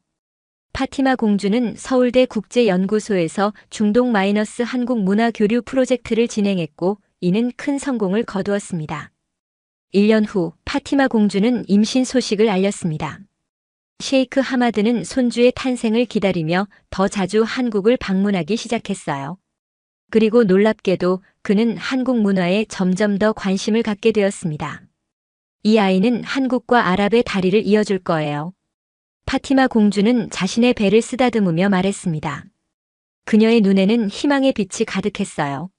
A: 파티마 공주는 서울대 국제연구소에서 중동 마이너스 한국 문화 교류 프로젝트를 진행했고 이는 큰 성공을 거두었습니다. 1년 후 파티마 공주는 임신 소식을 알렸습니다. 셰이크 하마드는 손주의 탄생을 기다리며 더 자주 한국을 방문하기 시작했어요. 그리고 놀랍게도 그는 한국 문화에 점점 더 관심을 갖게 되었습니다. 이 아이는 한국과 아랍의 다리를 이어줄 거예요. 파티마 공주는 자신의 배를 쓰다듬으며 말했습니다. 그녀의 눈에는 희망의 빛이 가득했어요.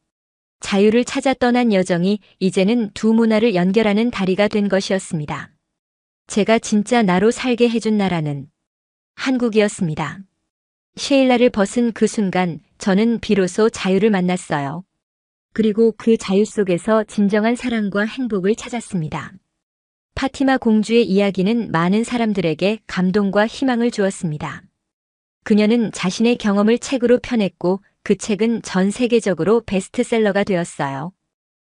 A: 자유를 찾아 떠난 여정이 이제는 두 문화를 연결하는 다리가 된 것이었습니다. 제가 진짜 나로 살게 해준 나라는 한국이었습니다. 셰일라를 벗은 그 순간 저는 비로소 자유를 만났어요. 그리고 그 자유 속에서 진정한 사랑과 행복을 찾았습니다. 파티마 공주의 이야기는 많은 사람들에게 감동과 희망을 주었습니다. 그녀는 자신의 경험을 책으로 펴냈고 그 책은 전 세계적으로 베스트셀러가 되었어요.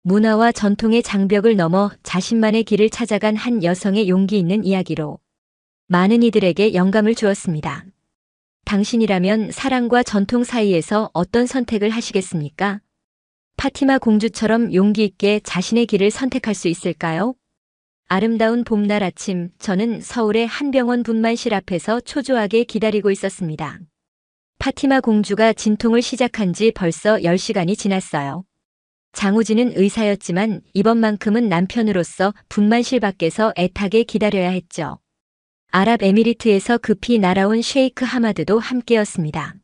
A: 문화와 전통의 장벽을 넘어 자신만의 길을 찾아간 한 여성의 용기 있는 이야기로 많은 이들에게 영감을 주었습니다. 당신이라면 사랑과 전통 사이에서 어떤 선택을 하시겠습니까? 파티마 공주처럼 용기 있게 자신의 길을 선택할 수 있을까요? 아름다운 봄날 아침, 저는 서울의 한 병원 분만실 앞에서 초조하게 기다리고 있었습니다. 파티마 공주가 진통을 시작한 지 벌써 10시간이 지났어요. 장우진은 의사였지만 이번만큼은 남편으로서 분만실 밖에서 애타게 기다려야 했죠. 아랍에미리트에서 급히 날아온 셰이크 하마드도 함께였습니다.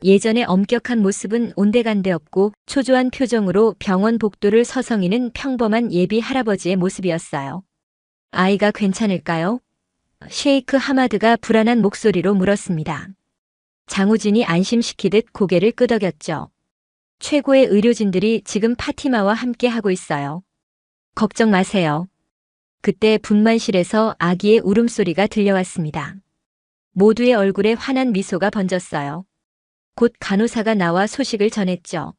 A: 예전의 엄격한 모습은 온데간데 없고 초조한 표정으로 병원 복도를 서성이는 평범한 예비 할아버지의 모습이었어요. 아이가 괜찮을까요? 셰이크 하마드가 불안한 목소리로 물었습니다. 장우진이 안심시키듯 고개를 끄덕였죠. 최고의 의료진들이 지금 파티마와 함께 하고 있어요. 걱정 마세요. 그때 분만실에서 아기의 울음소리가 들려왔습니다. 모두의 얼굴에 환한 미소가 번졌어요. 곧 간호사가 나와 소식을 전했죠.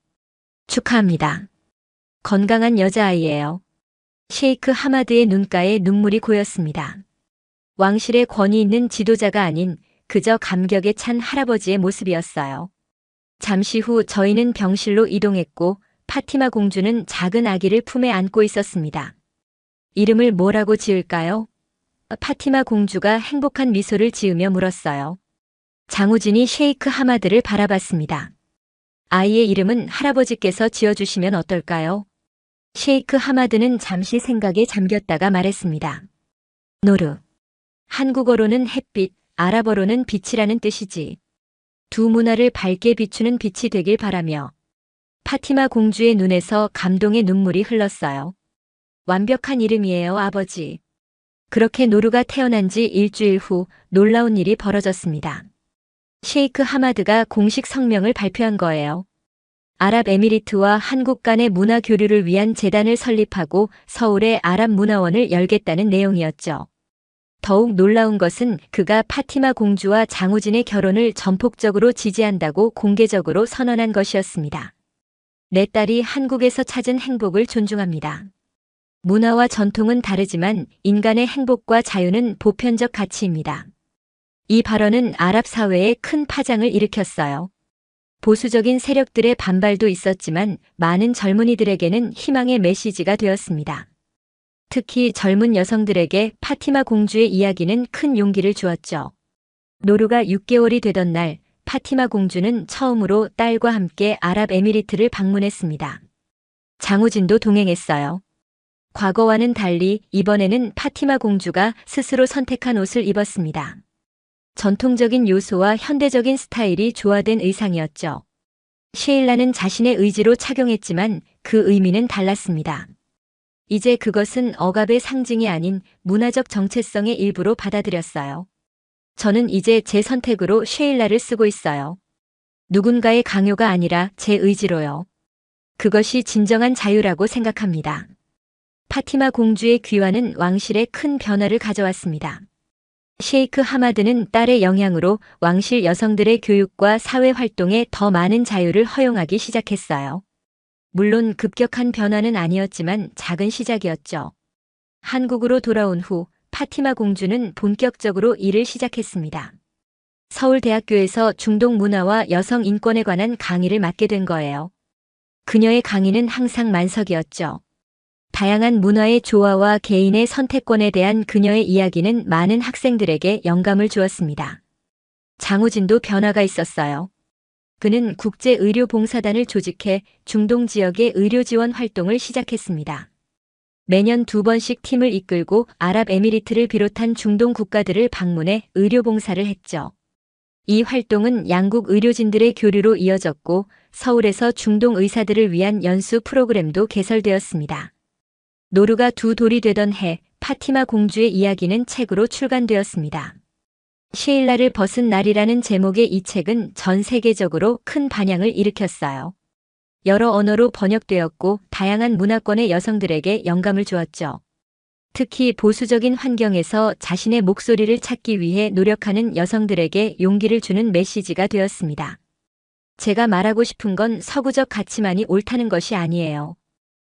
A: 축하합니다. 건강한 여자아이예요. 셰이크 하마드의 눈가에 눈물이 고였습니다. 왕실의 권위 있는 지도자가 아닌 그저 감격에 찬 할아버지의 모습이었어요. 잠시 후 저희는 병실로 이동했고 파티마 공주는 작은 아기를 품에 안고 있었습니다. 이름을 뭐라고 지을까요? 파티마 공주가 행복한 미소를 지으며 물었어요. 장우진이 셰이크 하마드를 바라봤습니다. 아이의 이름은 할아버지께서 지어주시면 어떨까요? 셰이크 하마드는 잠시 생각에 잠겼다가 말했습니다. 노르. 한국어로는 햇빛, 아랍어로는 빛이라는 뜻이지. 두 문화를 밝게 비추는 빛이 되길 바라며. 파티마 공주의 눈에서 감동의 눈물이 흘렀어요. 완벽한 이름이에요, 아버지. 그렇게 노르가 태어난 지 일주일 후 놀라운 일이 벌어졌습니다. 셰이크 하마드가 공식 성명을 발표한 거예요. 아랍에미리트와 한국 간의 문화 교류를 위한 재단을 설립하고 서울에 아랍문화원을 열겠다는 내용이었죠. 더욱 놀라운 것은 그가 파티마 공주와 장우진의 결혼을 전폭적으로 지지한다고 공개적으로 선언한 것이었습니다. 내 딸이 한국에서 찾은 행복을 존중합니다. 문화와 전통은 다르지만 인간의 행복과 자유는 보편적 가치입니다. 이 발언은 아랍 사회에 큰 파장을 일으켰어요. 보수적인 세력들의 반발도 있었지만 많은 젊은이들에게는 희망의 메시지가 되었습니다. 특히 젊은 여성들에게 파티마 공주의 이야기는 큰 용기를 주었죠. 노르가 6개월이 되던 날 파티마 공주는 처음으로 딸과 함께 아랍에미리트를 방문했습니다. 장우진도 동행했어요. 과거와는 달리 이번에는 파티마 공주가 스스로 선택한 옷을 입었습니다. 전통적인 요소와 현대적인 스타일이 조화된 의상이었죠. 셰일라는 자신의 의지로 착용했지만 그 의미는 달랐습니다. 이제 그것은 억압의 상징이 아닌 문화적 정체성의 일부로 받아들였어요. 저는 이제 제 선택으로 셰일라를 쓰고 있어요. 누군가의 강요가 아니라 제 의지로요. 그것이 진정한 자유라고 생각합니다. 파티마 공주의 귀환은 왕실에 큰 변화를 가져왔습니다. 셰이크 하마드는 딸의 영향으로 왕실 여성들의 교육과 사회 활동에 더 많은 자유를 허용하기 시작했어요. 물론 급격한 변화는 아니었지만 작은 시작이었죠. 한국으로 돌아온 후 파티마 공주는 본격적으로 일을 시작했습니다. 서울대학교에서 중동 문화와 여성 인권에 관한 강의를 맡게 된 거예요. 그녀의 강의는 항상 만석이었죠. 다양한 문화의 조화와 개인의 선택권에 대한 그녀의 이야기는 많은 학생들에게 영감을 주었습니다. 장우진도 변화가 있었어요. 그는 국제의료봉사단을 조직해 중동 지역의 의료 지원 활동을 시작했습니다. 매년 2번씩 팀을 이끌고 아랍에미리트를 비롯한 중동 국가들을 방문해 의료봉사를 했죠. 이 활동은 양국 의료진들의 교류로 이어졌고 서울에서 중동 의사들을 위한 연수 프로그램도 개설되었습니다. 노르가 두 돌이 되던 해 파티마 공주의 이야기는 책으로 출간되었습니다. 셰일라를 벗은 날이라는 제목의 이 책은 전 세계적으로 큰 반향을 일으켰어요. 여러 언어로 번역되었고 다양한 문화권의 여성들에게 영감을 주었죠. 특히 보수적인 환경에서 자신의 목소리를 찾기 위해 노력하는 여성들에게 용기를 주는 메시지가 되었습니다. 제가 말하고 싶은 건 서구적 가치만이 옳다는 것이 아니에요.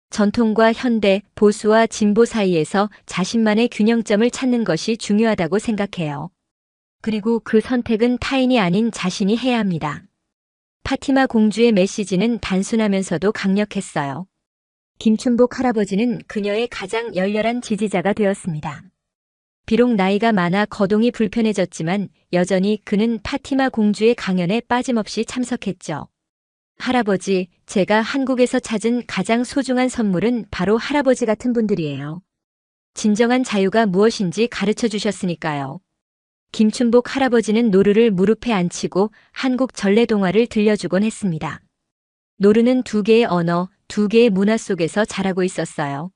A: 전통과 현대, 보수와 진보 사이에서 자신만의 균형점을 찾는 것이 중요하다고 생각해요. 그리고 그 선택은 타인이 아닌 자신이 해야 합니다. 파티마 공주의 메시지는 단순하면서도 강력했어요. 김춘복 할아버지는 그녀의 가장 열렬한 지지자가 되었습니다. 비록 나이가 많아 거동이 불편해졌지만 여전히 그는 파티마 공주의 강연에 빠짐없이 참석했죠. 할아버지, 제가 한국에서 찾은 가장 소중한 선물은 바로 할아버지 같은 분들이에요. 진정한 자유가 무엇인지 가르쳐 주셨으니까요. 김춘복 할아버지는 노루를 무릎에 앉히고 한국 전래동화를 들려주곤 했습니다. 노루는 두 개의 언어, 두 개의 문화 속에서 자라고 있었어요.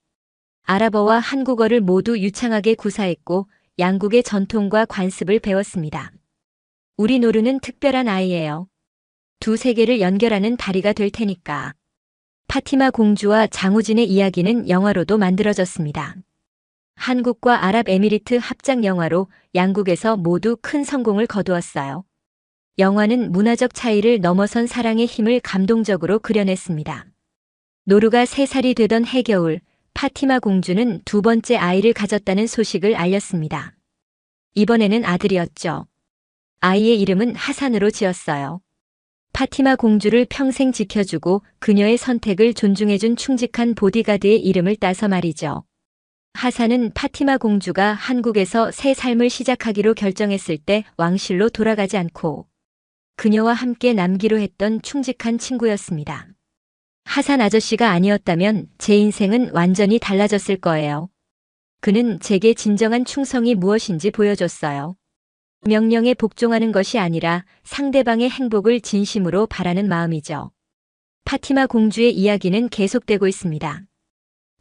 A: 아랍어와 한국어를 모두 유창하게 구사했고 양국의 전통과 관습을 배웠습니다. 우리 노루는 특별한 아이예요. 두 세계를 연결하는 다리가 될 테니까. 파티마 공주와 장우진의 이야기는 영화로도 만들어졌습니다. 한국과 아랍에미리트 합작 영화로 양국에서 모두 큰 성공을 거두었어요. 영화는 문화적 차이를 넘어선 사랑의 힘을 감동적으로 그려냈습니다. 노루가 3살이 되던 해겨울, 파티마 공주는 두 번째 아이를 가졌다는 소식을 알렸습니다. 이번에는 아들이었죠. 아이의 이름은 하산으로 지었어요. 파티마 공주를 평생 지켜주고 그녀의 선택을 존중해준 충직한 보디가드의 이름을 따서 말이죠. 하산은 파티마 공주가 한국에서 새 삶을 시작하기로 결정했을 때 왕실로 돌아가지 않고 그녀와 함께 남기로 했던 충직한 친구였습니다. 하산 아저씨가 아니었다면 제 인생은 완전히 달라졌을 거예요. 그는 제게 진정한 충성이 무엇인지 보여줬어요. 명령에 복종하는 것이 아니라 상대방의 행복을 진심으로 바라는 마음이죠. 파티마 공주의 이야기는 계속되고 있습니다.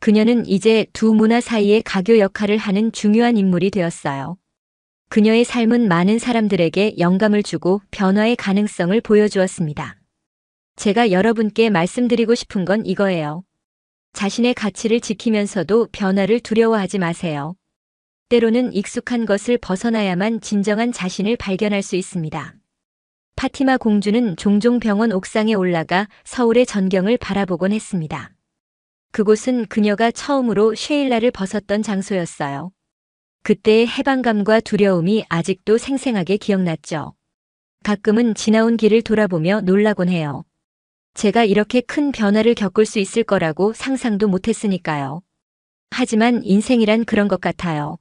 A: 그녀는 이제 두 문화 사이의 가교 역할을 하는 중요한 인물이 되었어요. 그녀의 삶은 많은 사람들에게 영감을 주고 변화의 가능성을 보여주었습니다. 제가 여러분께 말씀드리고 싶은 건 이거예요. 자신의 가치를 지키면서도 변화를 두려워하지 마세요. 때로는 익숙한 것을 벗어나야만 진정한 자신을 발견할 수 있습니다. 파티마 공주는 종종 병원 옥상에 올라가 서울의 전경을 바라보곤 했습니다. 그곳은 그녀가 처음으로 쉐일라를 벗었던 장소였어요. 그때의 해방감과 두려움이 아직도 생생하게 기억났죠. 가끔은 지나온 길을 돌아보며 놀라곤 해요. 제가 이렇게 큰 변화를 겪을 수 있을 거라고 상상도 못했으니까요. 하지만 인생이란 그런 것 같아요.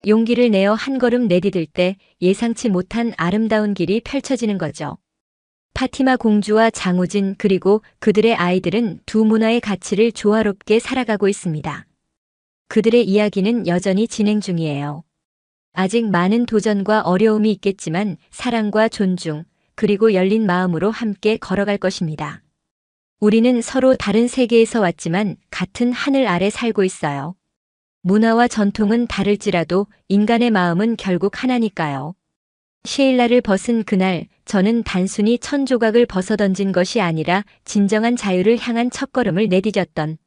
A: 용기를 내어 한 걸음 내디딜 때 예상치 못한 아름다운 길이 펼쳐지는 거죠. 파티마 공주와 장우진 그리고 그들의 아이들은 두 문화의 가치를 조화롭게 살아가고 있습니다. 그들의 이야기는 여전히 진행 중이에요. 아직 많은 도전과 어려움이 있겠지만 사랑과 존중, 그리고 열린 마음으로 함께 걸어갈 것입니다. 우리는 서로 다른 세계에서 왔지만 같은 하늘 아래 살고 있어요. 문화와 전통은 다를지라도 인간의 마음은 결국 하나니까요. 쉐일라를 벗은 그날 저는 단순히 천조각을 벗어던진 것이 아니라 진정한 자유를 향한 첫걸음을 내디뎠던